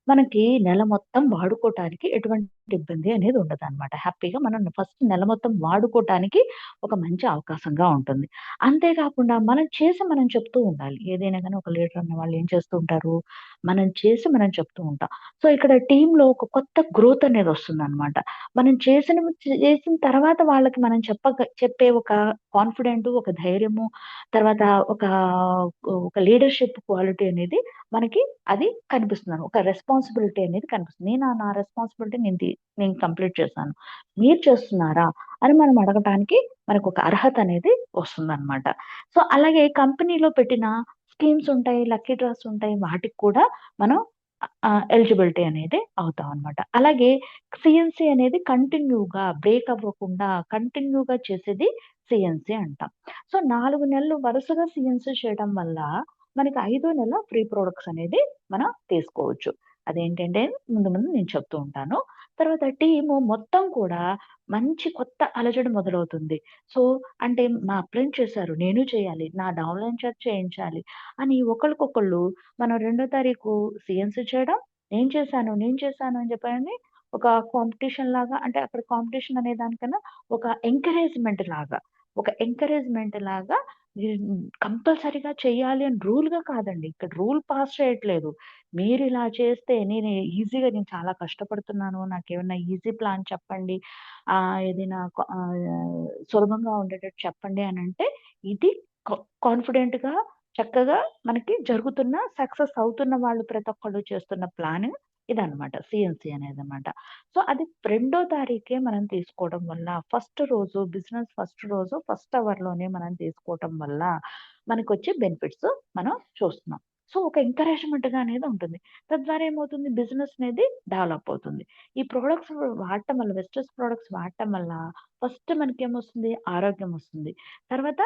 మనకి నెల మొత్తం వాడుకోటానికి ఎటువంటి ఇబ్బంది అనేది ఉండదనమాట. హ్యాపీగా మనం ఫస్ట్ నెల మొత్తం వాడుకోటానికి ఒక మంచి అవకాశంగా ఉంటుంది. అంతే కాకుండా మనం చెప్తూ ఉండాలి. ఏదైనా గాని ఒక లీడర్ అన్నవాళ్ళు ఏం చేస్తూ ఉంటారు, మనం చెప్తూ ఉంటాం. సో, ఇక్కడ టీమ్‌లో ఒక కొత్త గ్రోత్ అనేది వస్తుందనమాట. మనం చేసిన తర్వాత వాళ్ళకి మనం చెప్పే ఒక కాన్ఫిడెంటు, ఒక ధైర్యము, తర్వాత ఒక ఒక లీడర్‌షిప్ క్వాలిటీ అనేది మనకి అది కనిపిస్తుందనమాట. ఒక రెస్పాన్సిబిలిటీ అనేది కనిపిస్తుంది. నా రెస్పాన్సిబిలిటీ నేను కంప్లీట్ చేశాను. మీరు చేస్తున్నారా? అని మనం అడగటానికి మనకొక అర్హత అనేది వస్తుందనమాట. సో, అలాగే కంపెనీలో పెట్టిన స్కీమ్స్ ఉంటాయి, లక్కీ డ్రాస్ ఉంటాయి. వాటికి కూడా మనం ఎలిజిబిలిటీ అనేది అవుతామనమాట. అలాగే సీఎన్సీ అనేది బ్రేక్ అవ్వకుండా కంటిన్యూగా చేసేది సీఎన్సీ అంటాం. సో, 4 నెలలు వరుసగా సీఎన్సీ చేయడం వల్ల మనకి ఐదో నెల ఫ్రీ ప్రొడక్ట్స్ అనేది మనం తీసుకోవచ్చు. అదేంటంటే ముందు నేను చెప్తూ ఉంటాను. తర్వాత టీము మొత్తం కూడా మంచి కొత్త అలజడి మొదలవుతుంది. సో, అంటే మా అప్లైన్ చేశారు. నేను చేయాలి. నా డౌన్‌లైన్ చేత చేయించాలి అని ఒకళ్ళకొకళ్ళు మనం 2 తారీఖు సీఎన్సీ చేయడం, నేను చేశాను అని చెప్పని ఒక కాంపిటీషన్ లాగా అంటే అక్కడ కాంపిటీషన్ అనే దానికన్నా ఒక ఎంకరేజ్‌మెంట్ లాగా కంపల్సరీగా చేయాలి అని రూల్‌గా కాదండి. ఇక్కడ రూల్ పాస్ చేయట్లేదు. మీరిలా చేస్తే నేను చాలా కష్టపడుతున్నాను. నాకేమన్నా ఈజీ ప్లాన్ చెప్పండి. ఏదైనా సులభంగా ఉండేటట్టు చెప్పండి అనంటే, ఇది కా కాన్ఫిడెంట్‌గా చక్కగా మనకి సక్సెస్ అవుతున్న వాళ్ళు ప్రతి ఒక్కళ్ళు చేస్తున్న ప్లాన్ ఇదనమాట. సీఎన్‌సీ అనేదనమాట. సో, అది రెండో తారీఖే మనం తీసుకోవడం వల్ల బిజినెస్ ఫస్ట్ రోజు ఫస్ట్ అవర్‌లోనే మనం తీసుకోవటం వల్ల మనకొచ్చే బెనిఫిట్స్ మనం చూస్తున్నాం. సో, ఒక ఎంకరేజ్‌మెంట్‌గా అనేది ఉంటుంది. తద్వారా ఏమవుతుంది బిజినెస్ అనేది డెవలప్ అవుతుంది. ఈ ప్రొడక్ట్స్ వాడటం వల్ల వెస్టర్స్ ప్రొడక్ట్స్ వాడటం వల్ల ఫస్ట్ మనకేమొస్తుంది ఆరోగ్యం వస్తుంది. తర్వాత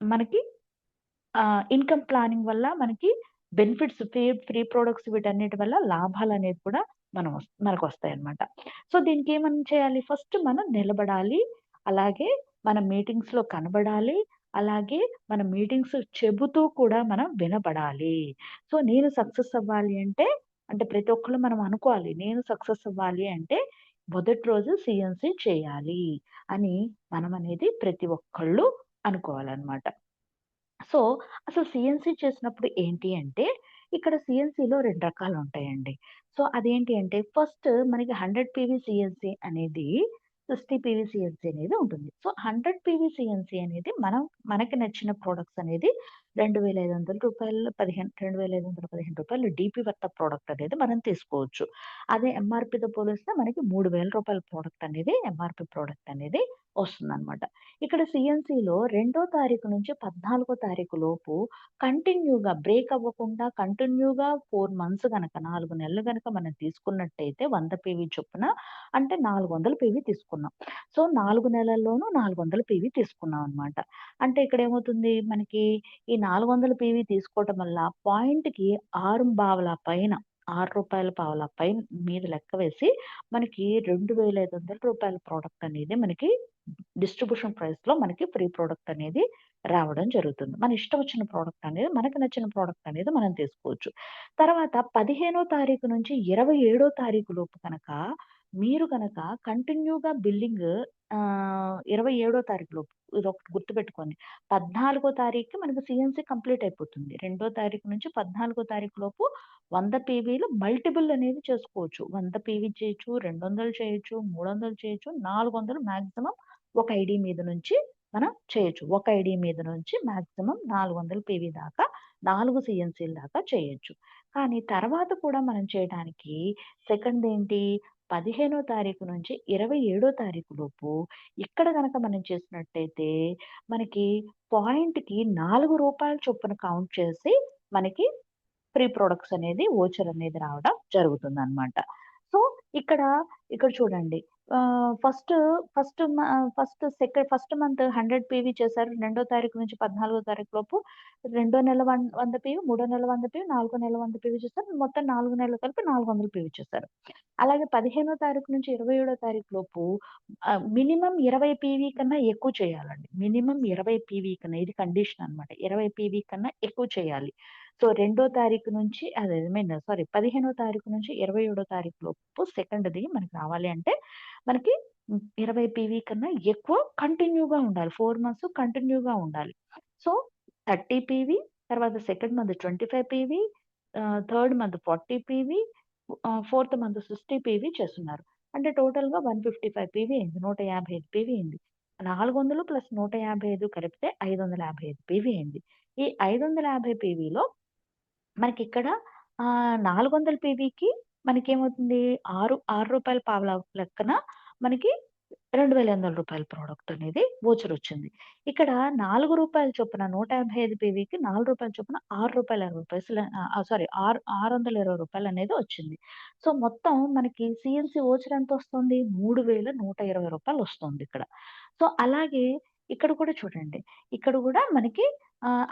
మనకి ఇన్‌కమ్ ప్లానింగ్ వల్ల మనకి బెనిఫిట్స్ ఫ్రీ ప్రొడక్ట్స్ వీటన్నిటి వల్ల లాభాలనేవి కూడా మనకొస్తాయన్నమాట. సో, దీనికేం మనం చేయాలి? ఫస్ట్ మనం నిలబడాలి. అలాగే మన మీటింగ్స్‌లో కనబడాలి. అలాగే మన మీటింగ్స్ చెబుతూ కూడా మనం వినబడాలి. సో, నేను సక్సెస్ అవ్వాలి అంటే ప్రతి ఒక్కళ్ళు మనం అనుకోవాలి. నేను సక్సెస్ అవ్వాలి అంటే మొదటి రోజు సీఎన్సీ చేయాలి అని మనమనేది ప్రతి ఒక్కళ్ళు అనుకోవాలన్నమాట. సో, అసలు సీఎన్సీ చేసినప్పుడు ఏంటి అంటే, ఇక్కడ సీఎన్సీలో 2 రకాలుంటాయండి. సో, అదేంటి అంటే, ఫస్ట్ మనకి 100 పీవీ సీఎన్సీ అనేది, 60 పీవీ సీఎన్సీ అనేది ఉంటుంది. సో, 100 పీవీ సీఎన్సీ అనేది మనకి నచ్చిన ప్రొడక్ట్స్ అనేది రూ. 2,500 రూ. 2,515 డీపీ వర్త్ ఆఫ్ ప్రొడక్ట్ అనేది మనం తీసుకోవచ్చు. అదే ఎంఆర్‌పీతో పోలిస్తే మనకి రూ. 3,000 ప్రొడక్ట్ అనేది ఎంఆర్‌పీ ప్రొడక్ట్ అనేది వస్తుందనమాట. ఇక్కడ సీఎన్సీలో 2 తారీఖు నుంచి 14 తారీఖు లోపు కంటిన్యూగా బ్రేక్ అవ్వకుండా కంటిన్యూగా 4 మంత్స్ గనక 4 నెలలు గనక మనం తీసుకున్నట్టయితే 100 పీవీ చొప్పున అంటే 400 పీవీ తీసుకున్నాం. సో, 4 నెలల్లోనూ 400 పీవీ తీసుకున్నాం అనమాట. అంటే ఇక్కడేమవుతుంది మనకి ఈ 400 పీవీ తీసుకోవటం వల్ల పాయింట్‌కి 6 పైన రూ. 6 పైన మీద లెక్క వేసి మనకి రూ. 2,500 ప్రొడక్ట్ అనేది మనకి డిస్ట్రిబ్యూషన్ ప్రైస్‌లో మనకి ఫ్రీ ప్రొడక్ట్ అనేది రావడం జరుగుతుంది. మన ఇష్టం వచ్చిన ప్రొడక్ట్ అనేది మనకు నచ్చిన ప్రొడక్ట్ అనేది మనం తీసుకోవచ్చు. తర్వాత 15 తారీఖు నుంచి 27 తారీఖు లోపు మీరు గనక కంటిన్యూగా బిల్లింగ్ 27 తారీఖు లోపు ఇదొకటి గుర్తుపెట్టుకోండి. 14 తారీఖుకి మనకు సీఎన్సీ కంప్లీట్ అయిపోతుంది. 2 తారీఖు నుంచి 14 తారీఖు లోపు 100 పీవీలు మల్టిపుల్ అనేది చేసుకోవచ్చు. 100 పీవీ చేయొచ్చు, 200 చేయొచ్చు, 300 చేయొచ్చు, 400 మాక్సిమం ఒక ఐడీ మీద నుంచి మనం చేయొచ్చు. ఒక ఐడీ మీద నుంచి మాక్సిమం 400 పీవీ దాకా 4 సీఎన్సీల దాకా చేయొచ్చు. కానీ తర్వాత కూడా మనం చేయడానికి సెకండ్ ఏంటి 15 తారీఖు నుంచి 27 తారీఖు లోపు ఇక్కడ గనక మనం చేసినట్టయితే మనకి పాయింట్‌కి రూ. 4 చొప్పున కౌంట్ చేసి మనకి ఫ్రీ ప్రొడక్ట్స్ అనేది వోచర్ అనేది రావడం జరుగుతుందనమాట. సో, ఇక్కడ చూడండి ఫస్ట్ ఫస్ట్ మంత్ 100 పీవీ చేశారు. రెండో తారీఖు నుంచి 14 తారీఖు లోపు రెండో నెల 100 పీవీ, మూడో నెల 100 పీవీ, నాలుగో నెల 100 పీవీ చేశారు. మొత్తం 4 నెలలు కలిపి 400 పీవీ చేశారు. అలాగే 15 తారీఖు నుంచి 27 తారీఖు లోపు మినిమమ్ 20 పీవీ కన్నా ఎక్కువ చేయాలండి. మినిమమ్ 20 పీవీ కన్నా ఇది కండిషన్ అన్నమాట. 20 పీవీ కన్నా ఎక్కువ చేయాలి. సో, 2 తారీఖు నుంచి 15 తారీఖు నుంచి 27 తారీఖు లోపు సెకండ్‌ది మనకి రావాలి అంటే మనకి 20 పీవీ కన్నా ఎక్కువ కంటిన్యూగా ఉండాలి. 4 మంత్స్ కంటిన్యూగా ఉండాలి. సో, 30 పీవీ తర్వాత second month 25 PV third month 40 PV fourth month 60 PV చేస్తున్నారు. అంటే టోటల్‌గా 155 పీవీ అయింది. 155 పీవీ అయింది. 400 ప్లస్ 155 కలిపితే 555 పీవీ అయింది. ఈ 550 పీవీలో మనకిక్కడ 400 పీవీకి మనకేమవుతుంది రూ. 6 లెక్కన మనకి రూ. 2,800 ప్రొడక్ట్ అనేది వోచరొచ్చింది. ఇక్కడ రూ. 4 చొప్పున 155 పీవీకి రూ. 4 చొప్పున రూ. 6.20 620 అనేది వచ్చింది. సో, మొత్తం మనకి సీఎన్సీ వోచర్ ఎంతొస్తుంది? రూ. 3,120 వస్తుందిక్కడ. సో, అలాగే ఇక్కడ కూడా చూడండి. ఇక్కడ కూడా మనకి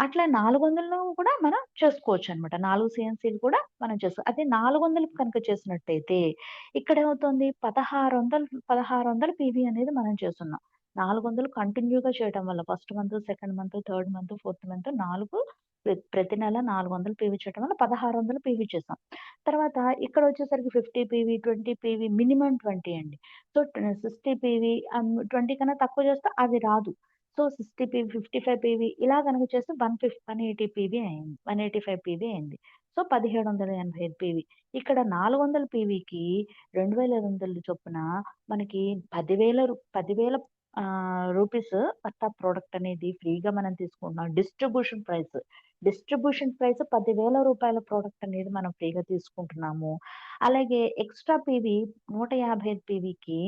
అట్లా 400లో కూడా మనం చేసుకోవచ్చనమాట. 4 సీఎన్సీలు కూడా మనం అదే 400 కనుక చేసినట్టయితే ఇక్కడేమవుతుంది 1600 పీవీ అనేది మనం చేస్తున్నాం. 400 కంటిన్యూగా చేయటం వల్ల first month, second month, third month, fourth month 4 ప్రతి నెల 400 పీవీ చేయటం వల్ల 1600 పీవీ చేసాం. తర్వాత ఇక్కడొచ్చేసరికి 50 పీవీ, 20 పీవీ, మినిమమ్ 20 అండి. సో, 60 పీవీ 20 కన్నా తక్కువ చేస్తే అది రాదు. సో, 60 పీవీ, 55 పీవీ ఇలా గనుక చేస్తే 180 పీవీ అయింది. 185 పీవీ అయింది. So, 1785 PV. ఇక్కడ 400 పీవీకి 2500 చొప్పున మనకి 10,000 రూపీస్ వర్త్ ఆఫ్ ప్రొడక్ట్ అనేది ఫ్రీగా మనం తీసుకుంటున్నాం. Distribution price. డిస్ట్రిబ్యూషన్ ప్రైస్ 10,000 రూపాయల ప్రొడక్ట్ అనేది మనం ఫ్రీగా తీసుకుంటున్నాము. అలాగే ఎక్స్‌ట్రా పీవీ 155 పీవీకి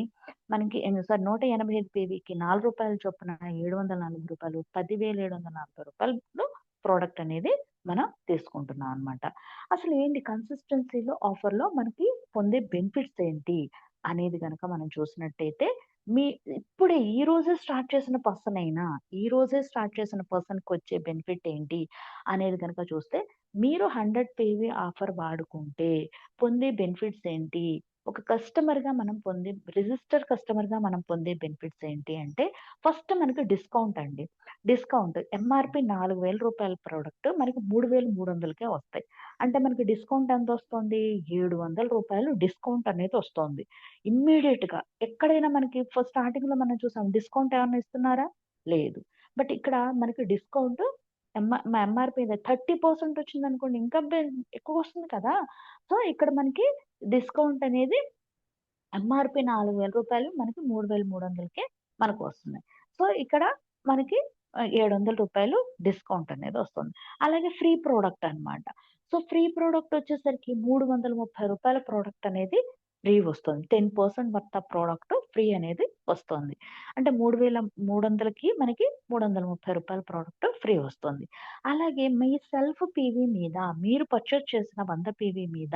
మనకి 185 పీవీకి రూ. 4 చొప్పున రూ. 740 10,740 ప్రొడక్ట్ అనేది మనం తీసుకుంటున్నాం అన్నమాట. అసలు ఏంటి కన్సిస్టెన్సీలో ఆఫర్‌లో మనకి పొందే బెనిఫిట్స్ ఏంటి అనేది గనక మనం చూసినట్టయితే మీ ఇప్పుడే ఈ రోజే స్టార్ట్ చేసిన పర్సన్‌కొచ్చే బెనిఫిట్ ఏంటి అనేది గనక చూస్తే మీరు 100 పీవీ ఆఫర్ వాడుకుంటే పొందే బెనిఫిట్స్ ఏంటి? ఒక రిజిస్టర్ కస్టమర్‌గా మనం పొందే బెనిఫిట్స్ ఏంటి అంటే ఫస్ట్ మనకి డిస్కౌంట్ అండి. డిస్కౌంట్ ఎంఆర్‌పీ రూ. 4,000 ప్రొడక్ట్ మనకి 3,300కే వస్తాయి. అంటే మనకి డిస్కౌంట్ ఎంతొస్తుంది? రూ. 700 డిస్కౌంట్ అనేది వస్తోంది. ఇమ్మీడియేట్‌గా ఎక్కడైనా మనకి స్టార్టింగ్‌లో మనం చూసాం డిస్కౌంట్ ఏమన్నా ఇస్తున్నారా? లేదు. బట్ ఇక్కడ మనకి డిస్కౌంట్ ఎంఆర్‌పీ 30% వచ్చిందనుకోండి ఇంకా ఎక్కువొస్తుంది కదా! సో, ఇక్కడ మనకి డిస్కౌంట్ అనేది ఎంఆర్‌పీ రూ. 4,000 మనకి 3,300కే మనకు వస్తున్నాయి. సో, ఇక్కడ మనకి రూ. 700 డిస్కౌంట్ అనేది వస్తుంది. అలాగే ఫ్రీ ప్రొడక్ట్ అన్నమాట. సో, ఫ్రీ ప్రొడక్ట్ వచ్చేసరికి రూ. 330 ప్రొడక్ట్ అనేది ఫ్రీ వస్తుంది. 10% వర్త్ ఆఫ్ ప్రొడక్ట్ ఫ్రీ అనేది వస్తుంది. అంటే 3,300కి మనకి రూ. 330 ప్రొడక్ట్ ఫ్రీ వస్తుంది. అలాగే మీ సెల్ఫ్ పీవీ మీద మీరు పర్చేజ్ చేసిన 100 పీవీ మీద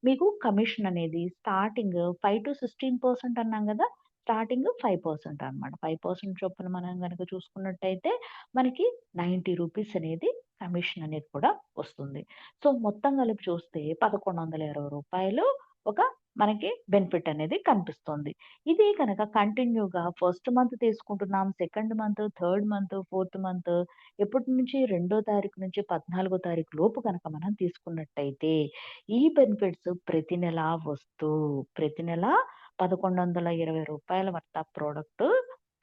మీకు కమిషన్ అనేది స్టార్టింగ్ 5-16% అన్నాం గదా! స్టార్టింగ్ 5% అన్నమాట. 5% చొప్పున మనం గనక చూసుకున్నట్టయితే మనకి రూ. 90 అనేది కమిషన్ అనేది కూడా వస్తుంది. సో, మొత్తం కలిపి చూస్తే రూ. 1,120 ఒక మనకి బెనిఫిట్ అనేది కనిపిస్తుంది. ఇది కనుక కంటిన్యూగా ఫస్ట్ మంత్ తీసుకుంటున్నాం, second month, third month, fourth month ఎప్పటి నుంచి 2వ తారీఖు నుంచి 14వ తారీఖు లోపు గనక మనం తీసుకున్నట్టయితే ఈ బెనిఫిట్స్ ప్రతి నెల రూ. 1,120 worth of product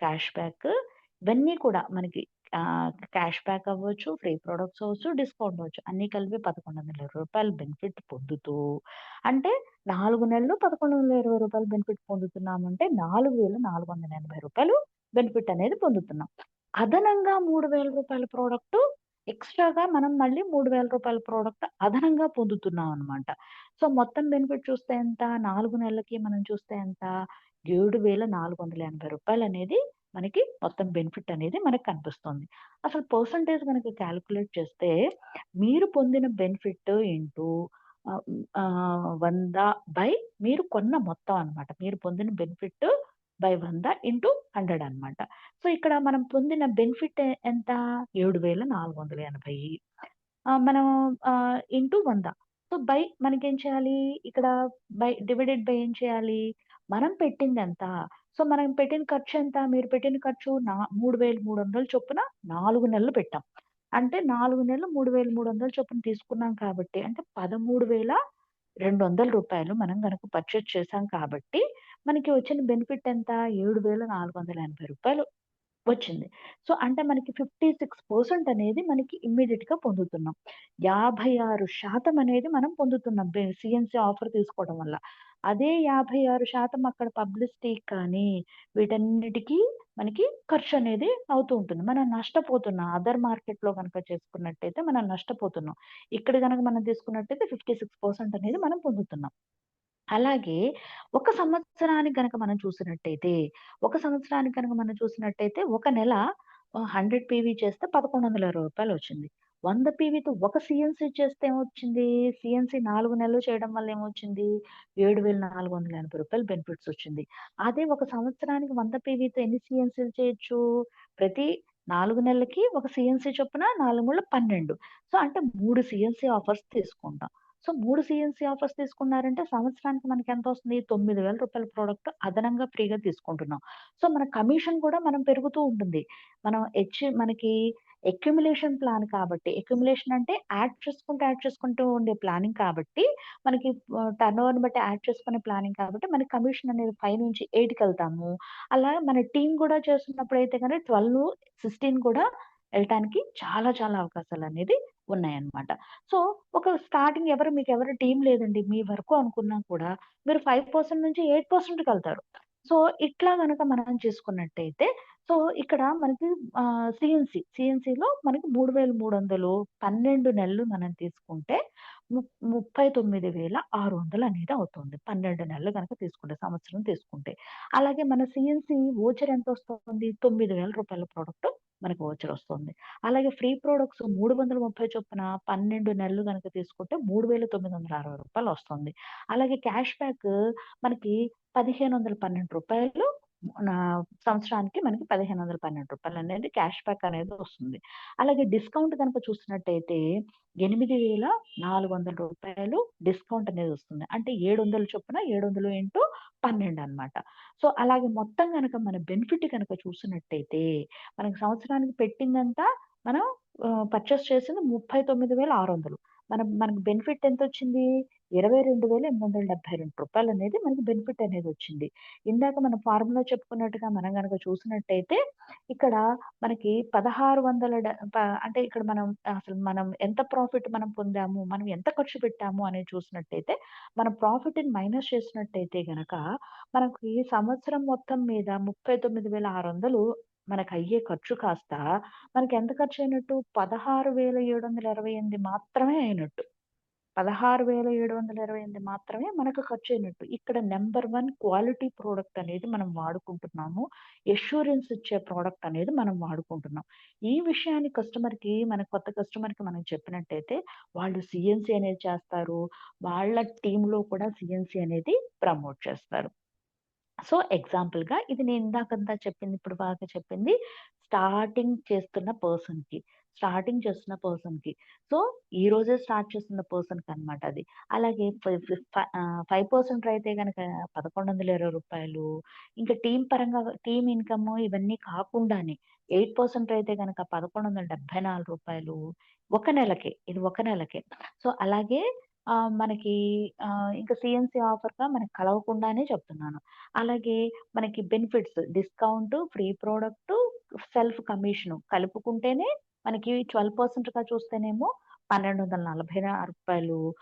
cash back ఇవన్నీ కూడా మనకి క్యాష్ బ్యాక్ అవ్వచ్చు, ఫ్రీ ప్రొడక్ట్స్ అవ్వచ్చు, డిస్కౌంట్ అవ్వచ్చు. అన్నీ కలిపి రూ. 1,120 బెనిఫిట్ పొందుతూ అంటే 4 నెలలు రూ. 1,120 బెనిఫిట్ పొందుతున్నామంటే రూ. 4,480 బెనిఫిట్ అనేది పొందుతున్నాం. అదనంగా రూ. 3,000 ప్రొడక్ట్ ఎక్స్‌ట్రాగా మనం మళ్ళీ రూ. 3,000 ప్రొడక్ట్ అదనంగా పొందుతున్నాం అన్నమాట. సో, మొత్తం బెనిఫిట్ చూస్తే ఎంత? 4 నెలలకి మనం చూస్తే ఎంత? రూ. 7,480 అనేది మనకి మొత్తం బెనిఫిట్ అనేది మనకు కనిపిస్తుంది. అసలు పర్సెంటేజ్ గనక కాలిక్యులేట్ చేస్తే మీరు పొందిన బెనిఫిట్ ఇంటూ 100 బై మీరు కొన్న మొత్తం అన్నమాట. మీరు పొందిన బెనిఫిట్ బై 100 ఇంటూ 100 అన్నమాట. సో, ఇక్కడ మనం పొందిన బెనిఫిట్ ఎంత? 7,480 మనం ఇంటూ 100. సో, బై మనకేం చేయాలి? ఇక్కడ డివైడెడ్ బై ఏం చేయాలి? మనం పెట్టిందెంత? సో, మనం పెట్టిన ఖర్చెంత? మీరు పెట్టిన ఖర్చు 3,300 చొప్పున 4 నెలలు పెట్టాం. అంటే 4 నెలలు 3,300 చొప్పున తీసుకున్నాం కాబట్టి అంటే రూ. 13,200 మనం గనక పర్చేజ్ చేశాం కాబట్టి మనకి వచ్చిన బెనిఫిట్ ఎంత? రూ. 7,480 వచ్చింది. సో, అంటే మనకి 56% అనేది మనకి ఇమ్మీడియేట్‌గా పొందుతున్నాం. 56% అనేది మనం పొందుతున్నాం సీఎన్సీ ఆఫర్ తీసుకోవడం వల్ల. అదే 56% అక్కడ పబ్లిసిటీకి కానీ వీటన్నిటికి మనకి ఖర్చనేది అవుతూ ఉంటుంది. మనం నష్టపోతున్నాం. అదర్ మార్కెట్‌లో గనక చేసుకున్నట్టయితే మనం నష్టపోతున్నాం. ఇక్కడ గనక మనం తీసుకున్నట్టయితే 56% అనేది మనం పొందుతున్నాం. అలాగే ఒక సంవత్సరానికి గనక మనం చూసినట్టయితే ఒక నెల 100 పీవీ చేస్తే రూ. 1,120 వచ్చింది. 100 పీవీతో ఒక సీఎన్సీ చేస్తే ఏమొచ్చింది? సీఎన్సీ 4 నెలలు చేయడం వల్ల ఏమొచ్చింది? రూ. 7,480 బెనిఫిట్స్ వచ్చింది. అదే ఒక సంవత్సరానికి 100 పీవీతో ఎన్ని సీఎన్సీలు చేయొచ్చు? ప్రతి 4 నెలలకి ఒక సీఎన్సీ చొప్పున 4 మూళ్ల 12. సో, అంటే 3 సీఎన్సీ ఆఫర్స్ తీసుకుంటాం. సో, 3 సీఎన్సీ ఆఫర్స్ తీసుకున్నారంటే సంవత్సరానికి మనకెంతొస్తుంది? రూ. 9,000 ప్రొడక్ట్ అదనంగా ఫ్రీగా తీసుకుంటున్నాం. సో, మన కమిషన్ కూడా మనం పెరుగుతూ ఉంటుంది. మనకి అక్యుములేషన్ ప్లాన్ కాబట్టి, అక్యుములేషన్ అంటే యాడ్ చేసుకుంటూ ఉండే ప్లానింగ్ కాబట్టి, మనకి టర్నోవర్‌ని బట్టి యాడ్ చేసుకునే ప్లానింగ్ కాబట్టి, మనకి కమిషన్ అనేది 5-8కెళ్తాము. అలా మన టీమ్ గూడా చేస్తున్నప్పుడైతే గనక 12, 16 కూడా ఎళ్ళటానికి చాలా చాలా అవకాశాలనేది ఉన్నాయన్నమాట. సో, ఒక స్టార్టింగ్ మీకెవరు టీమ్ లేదండి. మీ వరకు అనుకున్నా కూడా మీరు 5% నుంచి 8%కెళ్తారు. సో, ఇట్లా గనక మనం చేసుకున్నట్టయితే సో, ఇక్కడ మనకి సీఎన్సీలో మనకి 3,300 12 నెలలు మనం తీసుకుంటే 39,600 అనేది అవుతుంది. 12 నెలలు గనక తీసుకుంటే, సంవత్సరం తీసుకుంటే. అలాగే మన సీఎన్సీ వోచర్ ఎంతొస్తుంది? రూ. 9,000 ప్రొడక్ట్ మనకు వోచర్ వస్తుంది. అలాగే ఫ్రీ ప్రొడక్ట్స్ 330 చొప్పున 12 నెలలు గనక తీసుకుంటే రూ. 3,960 వస్తుంది. అలాగే క్యాష్ బ్యాక్ మనకి రూ. 1,512 సంవత్సరానికి మనకి రూ. 1,512 అనేది క్యాష్ బ్యాక్ అనేది వస్తుంది. అలాగే డిస్కౌంట్ గనక చూసినట్టయితే రూ. 8,400 డిస్కౌంట్ అనేది వస్తుంది. అంటే 700 చొప్పున 700 ఇంటూ 12 అన్నమాట. సో, అలాగే మొత్తం గనక మన బెనిఫిట్ గనక చూసినట్టయితే మనకి సంవత్సరానికి పెట్టిందంతా మనం పర్చేస్ చేసింది 39,600. మనకి బెనిఫిట్ ఎంతొచ్చింది? రూ. 22,872 అనేది మనకి బెనిఫిట్ అనేది వచ్చింది. ఇందాక మనం ఫార్ములా చెప్పుకున్నట్టుగా మనం గనక చూసినట్టయితే ఇక్కడ మనకి 1600 అంటే ఇక్కడ మనం ఎంత ప్రాఫిట్ మనం పొందాము, మనం ఎంత ఖర్చు పెట్టాము అనేది చూసినట్టయితే, మన ప్రాఫిట్‌ని మైనస్ చేసినట్టయితే గనక మనకి సంవత్సరం మొత్తం మీద 39,600 మనకయ్యే ఖర్చు కాస్త మనకెంత ఖర్చయినట్టు? 16,728 మాత్రమే అయినట్టు. 16,728 మాత్రమే మనకు ఖర్చయినట్టు. ఇక్కడ నంబర్ 1 క్వాలిటీ ప్రొడక్ట్ అనేది మనం వాడుకుంటున్నాము. అష్యూరెన్స్ ఇచ్చే ప్రొడక్ట్ అనేది మనం వాడుకుంటున్నాం. ఈ విషయాన్ని మన కొత్త కస్టమర్‌కి మనం చెప్పినట్టయితే వాళ్ళు సీఎన్సీ అనేది చేస్తారు. వాళ్ళ టీమ్‌లో కూడా సీఎన్సీ అనేది ప్రమోట్ చేస్తారు. సో, ఎగ్జాంపుల్‌గా ఇది నేను ఇందాకంతా చెప్పింది, ఇప్పుడు దాకా చెప్పింది స్టార్టింగ్ చేస్తున్న పర్సన్‌కి. స్టార్టింగ్ చేస్తున్న పర్సన్‌కి. సో, ఈ రోజే స్టార్ట్ చేస్తున్న పర్సన్‌కనమాట అది. అలాగే 5% అయితే గనక రూ. 1,120 ఇంకా టీమ్ ఇన్‌కమ్ ఇవన్నీ కాకుండానే 8% అయితే గనక రూ. 1,174 ఒక నెలకే. ఇది ఒక నెలకే. సో, అలాగే మనకి ఇంకా సీఎన్సీ ఆఫర్‌గా మనకు కలవకుండానే చెప్తున్నాను. అలాగే మనకి benefits discount, free product, self commission కలుపుకుంటేనే మనకి 12%గా చూస్తేనేమో రూ. 1,246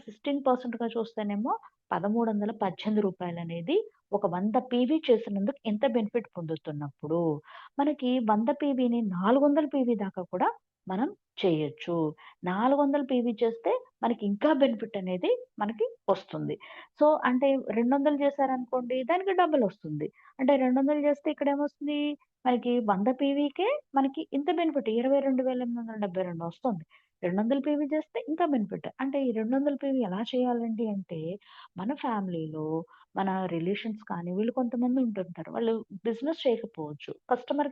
16%గా చూస్తేనేమో రూ. 1,318 అనేది ఒక 100 పీవీ చేసినందుకు ఎంత బెనిఫిట్ పొందుతున్నప్పుడు, మనకి 100 పీవీని 400 పీవీ దాకా కూడా మనం చేయొచ్చు. 400 పీవీ చేస్తే మనకి ఇంకా బెనిఫిట్ అనేది మనకి వస్తుంది. సో, అంటే 200 చేశారనుకోండి దానికి డబుల్ వస్తుంది. అంటే 200 చేస్తే ఇక్కడేమొస్తుంది? మనకి 100 పీవీకే మనకి ఇంత బెనిఫిట్ 22,872 వస్తుంది. 200 పీవీ చేస్తే ఇంకా బెనిఫిట్. అంటే ఈ 200 పీవీ ఎలా చేయాలండి అంటే, మన ఫ్యామిలీలో మన రిలేషన్స్ కానీ వీళ్ళు కొంతమంది ఉంటుంటారు. వాళ్ళు బిజినెస్ చేయకపోవచ్చు.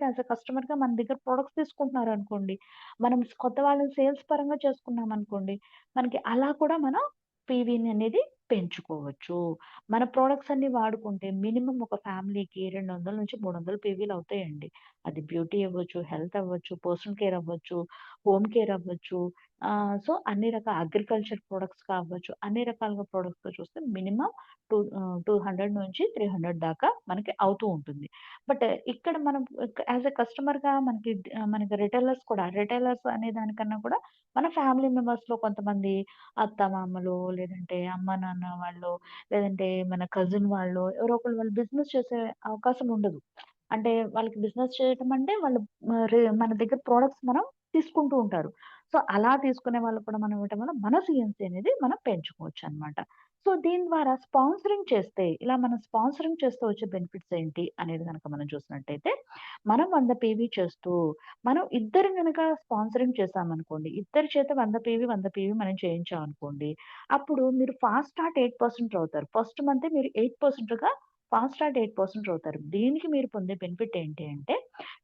యాస్ ఎ కస్టమర్‌గా మన దగ్గర ప్రొడక్ట్స్ తీసుకుంటున్నారనుకోండి, మనం కొత్త వాళ్ళని సేల్స్ పరంగా చేసుకున్నామనుకోండి, మనకి అలా కూడా మనం పీవీని అనేది పెంచుకోవచ్చు. మన ప్రొడక్ట్స్ అన్నీ వాడుకుంటే మినిమమ్ ఒక ఫ్యామిలీకి 200-300 పీవీలు అవుతాయండి. అది బ్యూటీ అవ్వచ్చు, హెల్త్ అవ్వచ్చు, పర్సనల్ కేర్ అవ్వచ్చు, హోమ్ కేర్ అవ్వచ్చు. సో, అన్ని రకాల అగ్రికల్చర్ ప్రొడక్ట్స్ కావచ్చు. అన్ని రకాలుగా ప్రొడక్ట్స్‌తో చూస్తే మినిమమ్ 200-300 దాకా మనకి అవుతూ ఉంటుంది. బట్ ఇక్కడ మనం యాస్ ఎ కస్టమర్‌గా మనకి రిటైలర్స్ అనే దానికన్నా కూడా మన ఫ్యామిలీ మెంబర్స్‌లో కొంతమంది అత్త-మామలో, లేదంటే అమ్మ-నాన్న వాళ్ళో, లేదంటే మన కజిన్ వాళ్ళో ఎవరో ఒకళ్ళు వాళ్ళు బిజినెస్ చేసే అవకాశం ఉండదు. అంటే వాళ్ళకి బిజినెస్ చేయటం అంటే వాళ్ళు మన దగ్గర ప్రొడక్ట్స్ మనం తీసుకుంటూ ఉంటారు. సో, అలా తీసుకునే వాళ్ళు కూడా మనం ఇవ్వటం వల్ల మన సీఎన్సీ అనేది మనం పెంచుకోవచ్చనమాట. సో, దీని ద్వారా ఇలా మనం స్పాన్సరింగ్ చేస్తే వచ్చే బెనిఫిట్స్ ఏంటి అనేది గనక మనం చూసినట్టయితే, మనం 100 పీవీ చేస్తూ, మనం ఇద్దరం గనక స్పాన్సరింగ్ చేశామనుకోండి, ఇద్దరి చేత 100 పీవీ మనం చేయించామనుకోండి, అప్పుడు మీరు ఫాస్ట్ స్టార్ట్ 8% అవుతారు. ఫస్ట్ మంతే మీరు 8%గా ఫాస్ట్ స్టార్ట్ 8% అవుతారు. దీనికి మీరు పొందే బెనిఫిట్ ఏంటి అంటే,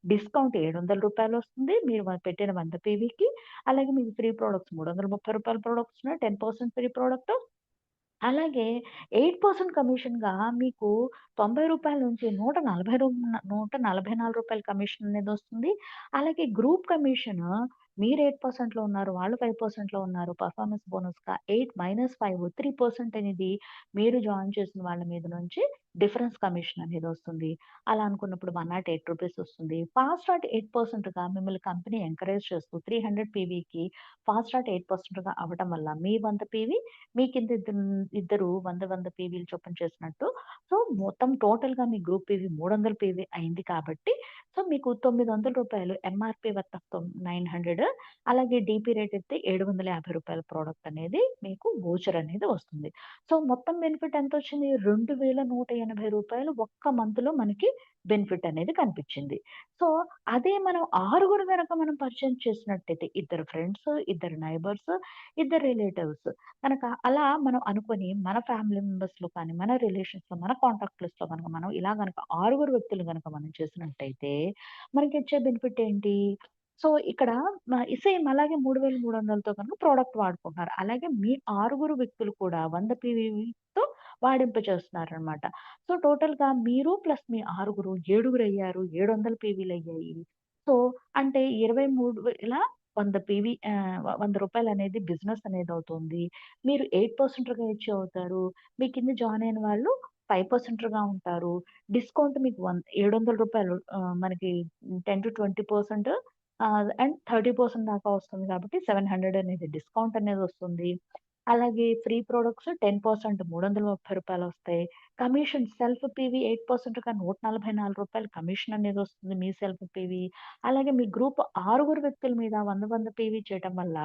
డిస్కౌంట్ రూ. 700 వస్తుంది. మీరు పెట్టిన 100 పీవీకి. అలాగే మీకు ఫ్రీ ప్రొడక్ట్స్ రూ. 330 ప్రొడక్ట్స్ ఉన్నాయి. 10% ఫ్రీ ప్రొడక్ట్. అలాగే 8% కమిషన్‌గా మీకు రూ. 90 నుంచి రూ. 144 కమిషన్ అనేదొస్తుంది. అలాగే గ్రూప్ కమిషన్ మీరు 8%లో ఉన్నారు. వాళ్ళు 5%లో ఉన్నారు. పర్ఫార్మెన్స్ బోనస్‌గా 8-5 3% అనేది మీరు జాయిన్ చేసిన వాళ్ళ మీద నుంచి డిఫరెన్స్ కమిషన్ అనేదొస్తుంది. అలా అనుకున్నప్పుడు రూ. 108 వస్తుంది. ఫాస్ట్ ట్రాక్ 8%గా మిమ్మల్ని కంపెనీ ఎంకరేజ్ చేస్తూ 300 పీవీకి ఫాస్ట్ ట్రాక్ 8%గా అవ్వటం వల్ల మీ 100 పీవీ మీ కింద ఇద్దరు 100 పీవీలు చొప్పున చేసినట్టు. సో, మొత్తం టోటల్‌గా మీ గ్రూప్ పీవీ 300 పీవీ అయింది కాబట్టి, సో, మీకు రూ. 900 ఎంఆర్‌పీ వర్త్ ఆఫ్ 900 అలాగే డీపీ రేట్ అయితే రూ. 750 ప్రోడక్ట్ అనేది మీకు వోచర్ అనేది వస్తుంది. సో, మొత్తం బెనిఫిట్ ఎంతొచ్చింది? రూ. 2180 ఒక్క మంత్‌లో మనకి బెనిఫిట్ అనేది కనిపించింది. సో, అదే మనం 6గురు గనక మనం పరిచయం చేసినట్టయితే ఇద్దరు ఫ్రెండ్స్, ఇద్దరు నైబర్స్, ఇద్దరు రిలేటివ్స్ కనుక అలా మనం అనుకోని మన ఫ్యామిలీ మెంబర్స్‌లో కానీ, మన రిలేషన్స్‌లో, మన కాంటాక్ట్ లిస్ట్‌లో గనక మనం ఇలా గనక 6గురు వ్యక్తులు గనక మనం చేసినట్టయితే మనకిచ్చే బెనిఫిట్ ఏంటి? సో, ఇక్కడ సేమ్ అలాగే 3300తో కనుక ప్రొడక్ట్ వాడుకుంటున్నారు. అలాగే మీ 6గురు వ్యక్తులు కూడా 100 పీవీతో వాడింప చేస్తున్నారనమాట. సో, టోటల్‌గా మీరు ప్లస్ మీ 6గురు 7గురయ్యారు. 700 పీవీలయ్యాయి. సో, అంటే 23,100 పీవీ రూ. 100 అనేది బిజినెస్ అనేదవుతుంది. మీరు 8%గా ఇచ్చి అవుతారు. మీ కింద జాయిన్ అయిన వాళ్ళు 5%గా ఉంటారు. డిస్కౌంట్ మీకు రూ. 700 మనకి 10-20% అండ్ 30% దాకా వస్తుంది కాబట్టి 700 అనేది డిస్కౌంట్ అనేదొస్తుంది. అలాగే ఫ్రీ ప్రొడక్ట్స్ 10% రూ. 330 వస్తాయి. కమిషన్ సెల్ఫ్ పీవీ 8%గా రూ. 144 కమిషన్ అనేదొస్తుంది మీ సెల్ఫ్ పీవీ. అలాగే మీ గ్రూప్ 6గురు వ్యక్తుల మీద 100 పీవీ చేయటం వల్ల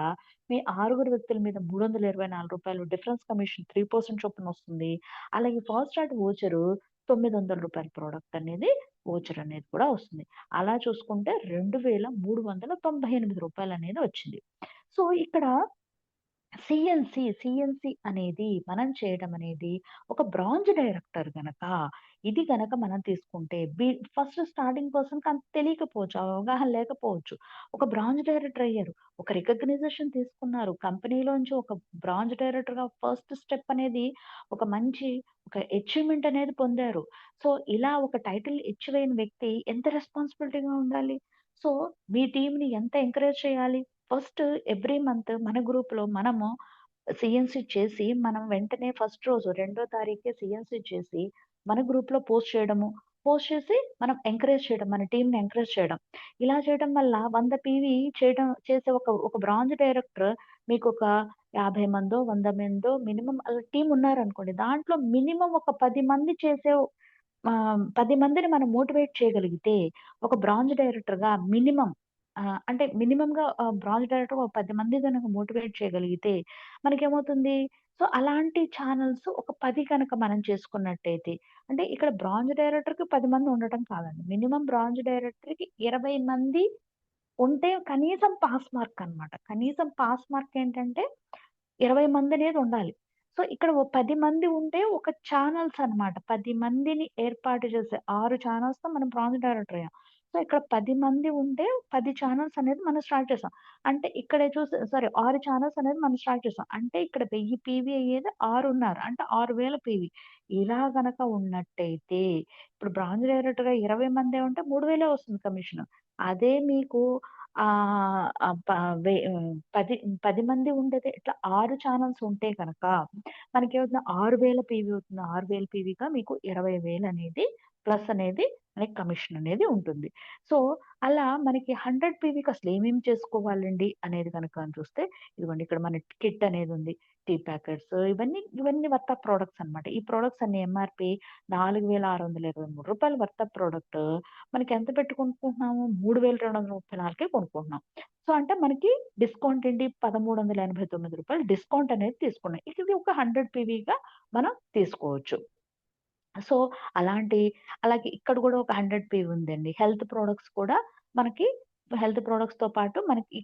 మీ 6గురు వ్యక్తుల మీద రూ. 324 డిఫరెన్స్ కమిషన్ 3% చొప్పున వస్తుంది. అలాగే ఫాస్ట్ ట్రాక్ వోచరు రూ. 900 ప్రొడక్ట్ అనేది వోచర్ అనేది కూడా వస్తుంది. అలా చూసుకుంటే రూ. 2398 అనేది వచ్చింది. సో, ఇక్కడ సీఎన్‌సీ అనేది మనం చేయడం అనేది ఒక బ్రాంజ్ డైరెక్టర్ గనక, ఇది గనక మనం తీసుకుంటే ఫస్ట్ స్టార్టింగ్ పర్సన్‌కి అంత తెలియకపోవచ్చు. అవగాహన లేకపోవచ్చు. ఒక బ్రాంచ్ డైరెక్టర్ అయ్యారు. ఒక రికగ్నైజేషన్ తీసుకున్నారు. కంపెనీలోంచి ఒక బ్రాంచ్ డైరెక్టర్‌గా ఫస్ట్ స్టెప్ అనేది ఒక మంచి ఒక అచీవ్‌మెంట్ అనేది పొందారు. సో, ఇలా ఒక టైటిల్ అచీవ్ అయిన వ్యక్తి ఎంత రెస్పాన్సిబిలిటీగా ఉండాలి? సో, మీ టీమ్‌ని ఎంత ఎంకరేజ్ చేయాలి? ఫస్ట్ ఎవ్రీ మంత్ మన గ్రూప్‌లో మనము సీఎన్‌సీ చేసి, మనం వెంటనే ఫస్ట్ రోజు రెండో తారీఖే సీఎన్‌సీ చేసి, మన గ్రూప్‌లో పోస్ట్ చేయడము. పోస్ట్ చేసి మనం ఎంకరేజ్ చేయడం. మన టీమ్‌ని ఎంకరేజ్ చేయడం. ఇలా చేయడం వల్ల 100 పీవీ చేసే ఒక బ్రాంజ్ డైరెక్టర్ మీకొక 50 మందో, 100 మందో మినిమమ్ అలా టీమ్ ఉన్నారనుకోండి. దాంట్లో మినిమమ్ ఒక 10 మంది చేసే 10 మందిని మనం మోటివేట్ చేయగలిగితే, ఒక బ్రాంజ్ డైరెక్టర్‌గా మినిమమ్ అంటే మినిమమ్‌గా బ్రాంజ్ డైరెక్టర్‌గా ఒక 10 మంది గనక మోటివేట్ చేయగలిగితే, మనకేమవుతుంది? సో, అలాంటి ఛానెల్స్ ఒక 10 గనక మనం చేసుకున్నట్టయితే, అంటే ఇక్కడ బ్రాంజ్ డైరెక్టర్‌కి 10 మంది ఉండటం కాదండి. మినిమమ్ బ్రాంజ్ డైరెక్టర్‌కి 20 మంది ఉంటే కనీసం పాస్ మార్క్ అన్నమాట. కనీసం పాస్ మార్క్ ఏంటంటే 20 మందనేది ఉండాలి. సో, ఇక్కడ ఓ 10 మంది ఉంటే ఒక ఛానెల్స్ అన్నమాట. 10 మందిని ఏర్పాటు చేసే 6 ఛానెల్స్‌తో మనం బ్రాంజ్ డైరెక్టర్ అయ్యాం. సో, ఇక్కడ 10 మంది ఉంటే 10 ఛానెల్స్ అనేది మనం స్టార్ట్ చేసాం. అంటే ఇక్కడ 6 ఛానెల్స్ అనేది మనం స్టార్ట్ చేసాం. అంటే ఇక్కడ 1000 పీవీ అయ్యేది 6 ఉన్నారు. అంటే 6000 పీవీ. ఇలా గనక ఉన్నట్టయితే ఇప్పుడు బ్రాంజ్ డైరెక్టర్‌గా 20 మందే ఉంటే 3000 వస్తుంది కమిషన్. అదే మీకు ఆహ్, ఆహ్, ప వె 10 మంది ఉండేది ఇట్లా 6 ఛానెల్స్ ఉంటే గనక మనకేమవుతుంది 6000 పీవీ అవుతుంది. 6000 పీవీగా మీకు 20,000 అనేది ప్లస్ అనేది మనకి కమిషన్ అనేది ఉంటుంది. సో, అలా మనకి 100 పీవీకి అసలు ఏమేమి చేసుకోవాలండి అనేది గనక చూస్తే ఇదిగోండి ఇక్కడ మన కిట్ అనేది ఉంది. టీ ప్యాకెట్స్ ఇవన్నీ వర్త్ ఆఫ్ ప్రొడక్ట్స్ అన్నమాట. ఈ ప్రొడక్ట్స్ అన్ని ఎంఆర్‌పీ రూ. 4,623 వర్త్ ఆఫ్ ప్రొడక్ట్ మనకి ఎంత పెట్టి కొనుక్కుంటున్నాము? 3,234కే కొనుక్కుంటున్నాం. సో, అంటే మనకి డిస్కౌంట్ ఏంటి? రూ. 1,389 డిస్కౌంట్ అనేది తీసుకున్నాం. ఇది ఒక 100 పీవీగా మనం తీసుకోవచ్చు. సో, అలాగే ఇక్కడ గూడా ఒక 100 పీవీ ఉందండి. హెల్త్ ప్రొడక్ట్స్ కూడా మనకి హెల్త్ ప్రొడక్ట్స్ తో పాటు మనకి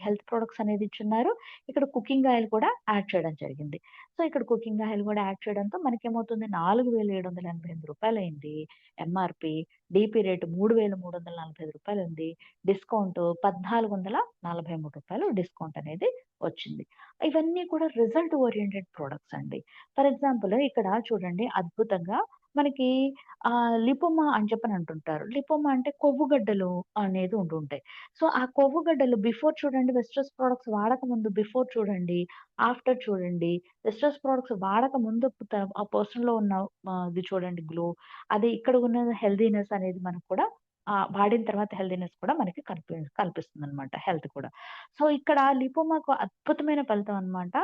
హెల్త్ ప్రొడక్ట్స్ అనేది ఇచ్చున్నారు. ఇక్కడ కుకింగ్ ఆయిల్ కూడా యాడ్ చేయడం జరిగింది. సో, ఇక్కడ కుకింగ్ ఆయిల్ కూడా యాడ్ చేయడంతో మనకేమవుతుంది, రూ. 4,785 అయింది ఎంఆర్‌పి. డీపీ రేట్ రూ. 3,345 ఉంది. డిస్కౌంట్ రూ. 1,443 డిస్కౌంట్ అనేది వచ్చింది. ఇవన్నీ కూడా రిజల్ట్ ఓరియెంటెడ్ ప్రొడక్ట్స్ అండి. ఫర్ ఎగ్జాంపుల్ ఇక్కడ చూడండి, అద్భుతంగా మనకి లిపోమా అని చెప్పని అంటుంటారు. లిపోమా అంటే కొవ్వుగడ్డలు అనేది ఉంటుంటాయి. సో, ఆ కొవ్వుగడ్డలు బిఫోర్ చూడండి, వెస్టర్స్ ప్రొడక్ట్స్ వాడకముందు బిఫోర్ చూడండి, ఆఫ్టర్ చూడండి. వెస్టర్స్ ప్రొడక్ట్స్ వాడకముందు ఆ పర్సన్‌లో ఉన్న ఇది చూడండి గ్లో. అదే ఇక్కడ ఉన్న హెల్తీనెస్ అనేది మనకు కూడా వాడిన తర్వాత హెల్తీనెస్ కూడా మనకి కల్పిస్తుందనమాట, హెల్త్ కూడా. సో, ఇక్కడ లిపోమాకు అద్భుతమైన ఫలితం అనమాట.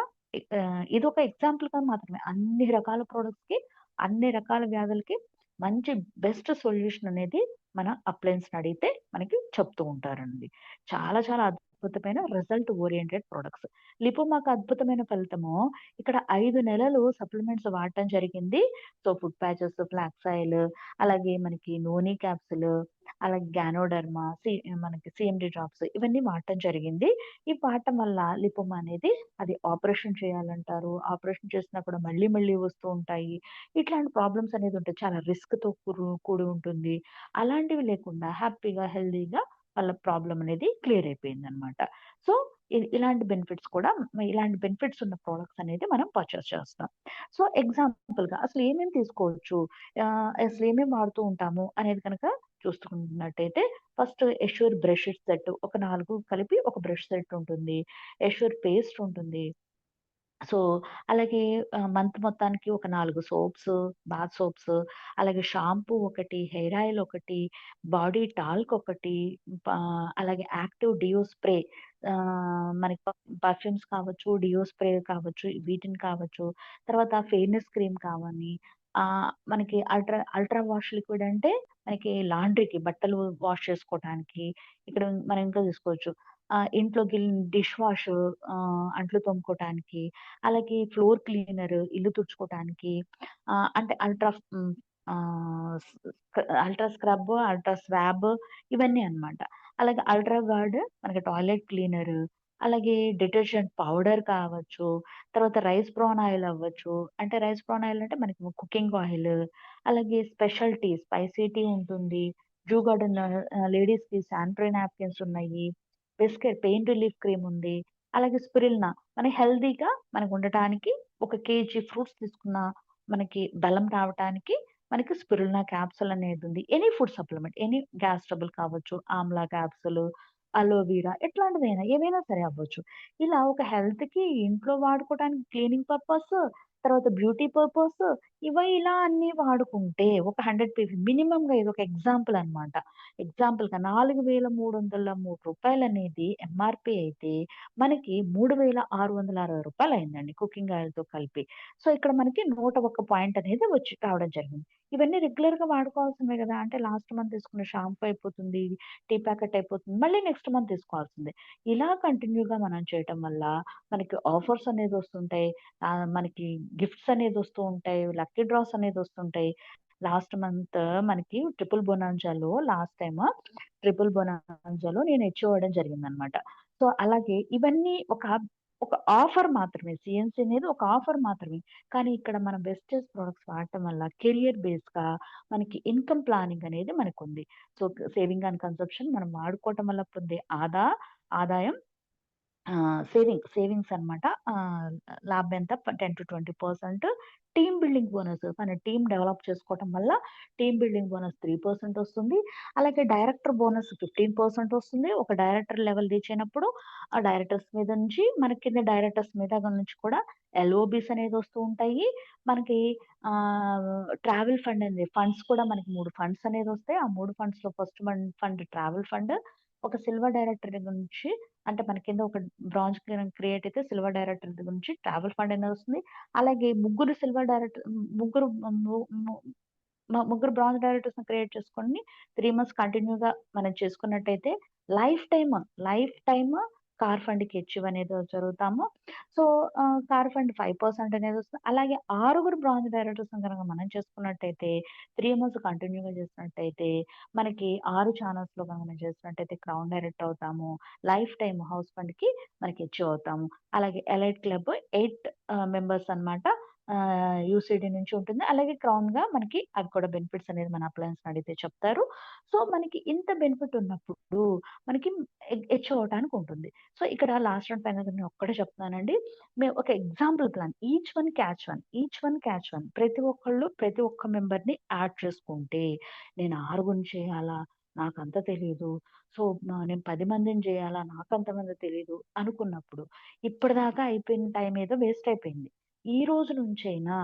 ఇదొక ఎగ్జాంపుల్‌గా మాత్రమే. అన్ని రకాల ప్రొడక్ట్స్‌కి, అన్ని రకాల వ్యాధులకి మంచి బెస్ట్ సొల్యూషన్ అనేది మన అప్లయన్స్‌ని అడిగితే మనకి చెప్తూ ఉంటారండి. చాలా చాలా అద్భుతమైన రిజల్ట్ ఓరియెంటెడ్ ప్రొడక్ట్స్. లిపోమాకు అద్భుతమైన ఫలితము. ఇక్కడ 5 నెలలు సప్లిమెంట్స్ వాడటం జరిగింది. So, food patches, flax oil, అలాగే మనకి నోని క్యాప్సూల్, అలాగే గ్యానోడర్మా, మనకి సీఎండీ డ్రాప్స్ ఇవన్నీ వాడటం జరిగింది. ఇవి వాడటం వల్ల లిపోమా అనేది అది ఆపరేషన్ చేయాలంటారు. ఆపరేషన్ చేసినా కూడా మళ్ళీ మళ్ళీ వస్తూ ఉంటాయి. ఇట్లాంటి ప్రాబ్లమ్స్ అనేది ఉంటాయి. చాలా రిస్క్‌తో కూడి ఉంటుంది. అలాంటివి లేకుండా హ్యాపీగా, హెల్తీగా వాళ్ళ ప్రాబ్లమ్ అనేది క్లియర్ అయిపోయిందనమాట. సో, ఇలాంటి బెనిఫిట్స్ ఉన్న ప్రొడక్ట్స్ అనేది మనం పర్చేస్ చేస్తాం. సో, ఎగ్జాంపుల్‌గా అసలు ఏమేమి తీసుకోవచ్చు? అసలు ఏమేమి వాడుతూ ఉంటాము అనేది కనుక చూసుకున్నట్టయితే, ఫస్ట్ ఎష్యూర్ బ్రష్ సెట్ ఒక 4 కలిపి ఒక బ్రష్ సెట్ ఉంటుంది. ఎష్యూర్ పేస్ట్ ఉంటుంది. సో, అలాగే మంత్ మొత్తానికి ఒక 4 సోప్స్, బాత్ సోప్స్, అలాగే షాంపూ ఒకటి, హెయిర్ ఆయిల్ ఒకటి, బాడీ టాల్క్ ఒకటి, అలాగే యాక్టివ్ డియో స్ప్రే, మనకి పర్ఫ్యూమ్స్ కావచ్చు, డియో స్ప్రే కావచ్చు, వీటిని కావచ్చు. తర్వాత ఫెయిర్‌నెస్ క్రీమ్ కావాలి. మనకి అల్ట్రా వాష్ లిక్విడ్ అంటే మనకి లాండ్రీకి బట్టలు వాష్ చేసుకోవటానికి. ఇక్కడ మనం ఇంకా తీసుకోవచ్చు. ఇంట్లో డిష్ వాష్, అంట్లు తోముకోవటానికి, అలాగే ఫ్లోర్ క్లీనర్ ఇల్లు తుడుచుకోవటానికి, అంటే అల్ట్రా స్క్రబ్, అల్ట్రా స్వాబ్ ఇవన్నీ అన్నమాట. అలాగే అల్ట్రా గార్డ్ మనకి టాయిలెట్ క్లీనర్, అలాగే డిటర్జెంట్ పౌడర్ కావచ్చు, తర్వాత రైస్ బ్రాన్ ఆయిల్ అవ్వచ్చు. అంటే రైస్ బ్రాన్ ఆయిల్ అంటే మనకి కుకింగ్ ఆయిల్, అలాగే స్పెషల్ టీ, స్పైసీ టీ ఉంటుంది. జూ గార్డెన్ లేడీస్‌కి శానిటరీ నాప్కిన్స్ ఉన్నాయి. బిస్కెట్ పెయిన్ రిలీఫ్ క్రీమ్ ఉంది. అలాగే స్పిరిల్నా హెల్తీగా మనకు ఉండటానికి, ఒక కేజీ ఫ్రూట్స్ తీసుకున్న మనకి బలం రావటానికి మనకి స్పిరులినా క్యాప్సూల్ అనేది ఉంది. Any food supplement, any gas trouble కావచ్చు, ఆమ్లా క్యాప్సూల్, అలోవెరా ఇట్లాంటిదైనా ఏవైనా సరే అవ్వచ్చు. ఇలా ఒక హెల్త్‌కి ఇంట్లో వాడుకోవడానికి క్లీనింగ్ పర్పస్, తర్వాత బ్యూటీ పర్పస్, ఇలా అన్నీ వాడుకుంటే ఒక 100 పీవీ మినిమమ్‌గా ఇదొక ఎగ్జాంపుల్ అన్నమాట. ఎగ్జాంపుల్‌గా రూ. 4,303 అనేది ఎంఆర్‌పీ అయితే మనకి రూ. 3,660 అయిందండి కుకింగ్ ఆయిల్‌తో కలిపి. సో, ఇక్కడ మనకి 101 పాయింట్ అనేది వచ్చి రావడం జరిగింది. ఇవన్నీ రెగ్యులర్‌గా వాడుకోవాల్సినవే గదా! అంటే లాస్ట్ మంత్ తీసుకున్న షాంపూ అయిపోతుంది, టీ ప్యాకెట్ అయిపోతుంది. మళ్ళీ నెక్స్ట్ మంత్ తీసుకోవాల్సిందే. ఇలా కంటిన్యూగా మనం చేయటం వల్ల మనకి ఆఫర్స్ అనేది వస్తుంటాయి. మనకి గిఫ్ట్స్ అనేది వస్తూ ఉంటాయి. లక్కీ డ్రాస్ అనేది వస్తుంటాయి. లాస్ట్ మంత్ మనకి లాస్ట్ టైమ్ ట్రిపుల్ బొనాంజాలో నేను ఇవ్వడం జరిగిందనమాట. సో, అలాగే ఇవన్నీ ఒక ఆఫర్ మాత్రమే. సీఎన్సీ అనేది ఒక ఆఫర్ మాత్రమే. కానీ ఇక్కడ మనం వెస్టేజ్ ప్రొడక్ట్స్ వాడటం వల్ల కెరియర్ బేస్‌గా మనకి ఇన్‌కమ్ ప్లానింగ్ అనేది మనకుంది. సో, సేవింగ్ అండ్ కన్సంప్షన్ మనం వాడుకోవటం వల్ల పొందే ఆదాయం, సేవింగ్స్ అన్నమాట. లాభం ఎంత 10-20%. టీమ్ బిల్డింగ్ బోనస్ మన టీమ్ డెవలప్ చేసుకోవటం వల్ల టీమ్ బిల్డింగ్ బోనస్ 3% వస్తుంది. అలాగే డైరెక్టర్ బోనస్ 15% వస్తుంది. ఒక డైరెక్టర్ లెవెల్ రీచ్ అయినప్పుడు ఆ డైరెక్టర్స్ మీద నుంచి మన కింద డైరెక్టర్స్ మీద నుంచి కూడా ఎల్ఓబీస్ అనేది వస్తూ ఉంటాయి. మనకి ట్రావెల్ ఫండ్స్ కూడా మనకి 3 ఫండ్స్ అనేది వస్తాయి. ఆ 3 ఫండ్స్‌లో ఫస్ట్ ఫండ్ ట్రావెల్ ఫండ్. ఒక సిల్వర్ డైరెక్టర్ దగ్గర నుంచి, అంటే మన కింద ఒక బ్రాంజ్ క్రియేట్ అయితే సిల్వర్ డైరెక్టర్ దగ్గర నుంచి ట్రావెల్ ఫండ్ అనేది వస్తుంది. అలాగే ముగ్గురు సిల్వర్ డైరెక్టర్ ముగ్గురు ము ము ముగ్గురు బ్రాంజ్ డైరెక్టర్స్‌ని క్రియేట్ చేసుకొని 3 మంత్స్ కంటిన్యూగా మనం చేసుకున్నట్టయితే లైఫ్ టైమ్ కార్ ఫండ్‌కి హెచ్‌ఇవ్ అనేది జరుగుతాము. సో, కార్ ఫండ్ 5% అనేది వస్తుంది. అలాగే 6 బ్రాంచ్ డైరెక్టర్స్‌ని గనక మనం చేసుకున్నట్టయితే 3 మంత్స్ కంటిన్యూ‌గా చేసినట్టయితే మనకి 6 ఛానెల్స్‌లో గనక మనం చేసినట్టయితే క్రౌన్ డైరెక్టర్ అవుతాము. లైఫ్ టైమ్ హౌస్ ఫండ్‌కి మనకి హెచ్‌ఇవ్ అవుతాము. అలాగే ఎలైట్ క్లబ్ 8 మెంబర్స్ అన్నమాట. యూసీడీ నుంచి ఉంటుంది. అలాగే క్రౌన్‌గా మనకి అవి కూడా బెనిఫిట్స్ అనేది మన అప్లయన్స్‌ని అడిగితే చెప్తారు. సో, మనకి ఇంత బెనిఫిట్ ఉన్నప్పుడు మనకి హెచ్ అవ్వటానికి ఉంటుంది. సో, ఇక్కడ లాస్ట్ అండ్ ఫైనల్‌గా నేను ఒక్కటే చెప్తున్నానండి. మేము ఒక example plan each one catch one, each one catch one. ప్రతి ఒక్కళ్ళు ప్రతి ఒక్క మెంబర్‌ని యాడ్ చేసుకుంటే నేను 6 చేయాలా? నాకంత తెలీదు. సో, నేను 10 మందిని చేయాలా? నాకంతమంది తెలీదు అనుకున్నప్పుడు ఇప్పటిదాకా అయిపోయిన టైం ఏదో వేస్ట్ అయిపోయింది. ఈ రోజు నుంచైనా,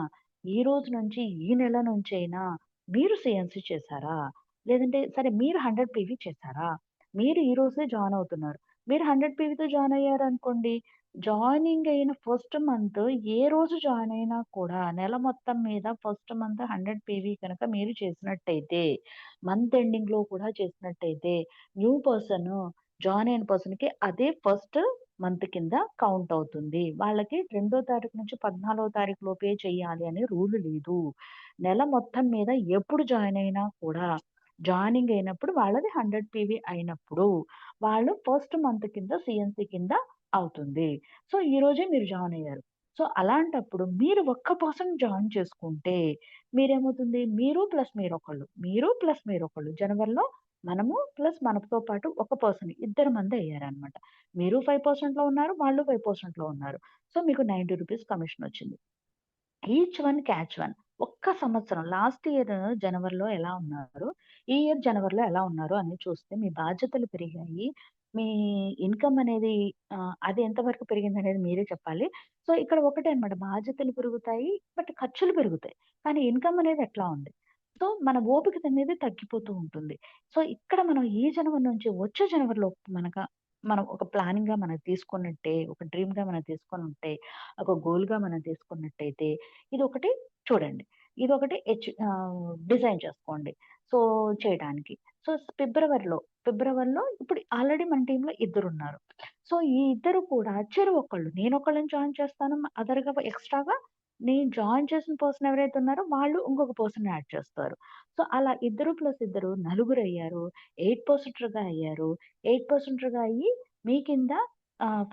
ఈ రోజు నుంచి ఈ నెల నుంచైనా మీరు సీఎన్‌సీ చేశారా? లేదంటే సరే మీరు 100 పీవీ చేశారా? మీరు ఈ రోజే జాయిన్ అవుతున్నారు. మీరు 100 పీవీతో జాయిన్ అయ్యారనుకోండి, జాయినింగ్ అయిన ఫస్ట్ మంత్ ఏ రోజు జాయిన్ అయినా కూడా నెల మొత్తం మీద ఫస్ట్ మంత్ 100 పీవీ కనుక మీరు చేసినట్టయితే, మంత్ ఎండింగ్‌లో కూడా చేసినట్టయితే, న్యూ పర్సన్ జాయిన్ అయిన పర్సన్‌కి అదే ఫస్ట్ మంత్ కింద కౌంట్ అవుతుంది. వాళ్ళకి 2వ తారీఖు నుంచి 14వ తారీఖు లోపే చేయాలి అనే రూల్ లేదు. నెల మొత్తం మీద ఎప్పుడు జాయిన్ అయినా కూడా జాయినింగ్ అయినప్పుడు వాళ్ళది 100 పీవీ అయినప్పుడు వాళ్ళు ఫస్ట్ మంత్ కింద సీఎన్‌సీ కింద అవుతుంది. సో, ఈ రోజే మీరు జాయిన్ అయ్యారు. సో, అలాంటప్పుడు మీరు ఒక్క పర్సన్ జాయిన్ చేసుకుంటే మీరేమవుతుంది మీరు ప్లస్ మీరొకళ్ళు, మీరు ప్లస్ మీరొకళ్ళు జనవరిలో మనము ప్లస్ మనతో పాటు ఒక పర్సన్ ఇద్దరు మంది అయ్యారన్నమాట. మీరు 5%లో ఉన్నారు. వాళ్ళు 5%లో ఉన్నారు. సో, మీకు రూ. 90 కమిషన్ వచ్చింది. Each one catch one. ఒక్క సంవత్సరం లాస్ట్ ఇయర్ జనవరిలో ఎలా ఉన్నారు? ఈ ఇయర్ జనవరిలో ఎలా ఉన్నారు అని చూస్తే మీ బాధ్యతలు పెరిగాయి. మీ ఇన్‌కమ్ అనేది అది ఎంత వరకు పెరిగిందనేది మీరే చెప్పాలి. సో, ఇక్కడ ఒకటే అన్నమాట బాధ్యతలు పెరుగుతాయి. బట్ ఖర్చులు పెరుగుతాయి. కానీ ఇన్‌కమ్ అనేది ఎట్లా ఉంది? సో, మన ఓపిక అనేది తగ్గిపోతూ ఉంటుంది. సో, ఇక్కడ మనం ఈ జనవరి నుంచి వచ్చే జనవరిలో మనం ఒక ప్లానింగ్‌గా మనం తీసుకున్నట్టే, ఒక డ్రీమ్‌గా మనం తీసుకొనుంటే, ఒక గోల్‌గా మనం తీసుకున్నట్టయితే ఇదొకటి చూడండి. ఇదొకటి డిజైన్ చేసుకోండి. సో, చేయడానికి. సో, ఫిబ్రవరిలో ఇప్పుడు ఆల్రెడీ మన టీమ్‌లో ఇద్దరున్నారు. సో, ఈ ఇద్దరు కూడా చెరొకళ్ళు నేనొకళ్ళని జాయిన్ చేస్తాను. అదర్‌గా ఎక్స్‌ట్రాగా నేను జాయిన్ చేసిన పర్సన్ ఎవరైతే ఉన్నారో వాళ్ళు ఇంకొక పర్సన్‌ని యాడ్ చేస్తారు. సో, అలా ఇద్దరు ప్లస్ ఇద్దరు నలుగురయ్యారు. 8%గా అయ్యారు. 8%గా అయ్యి మీ కింద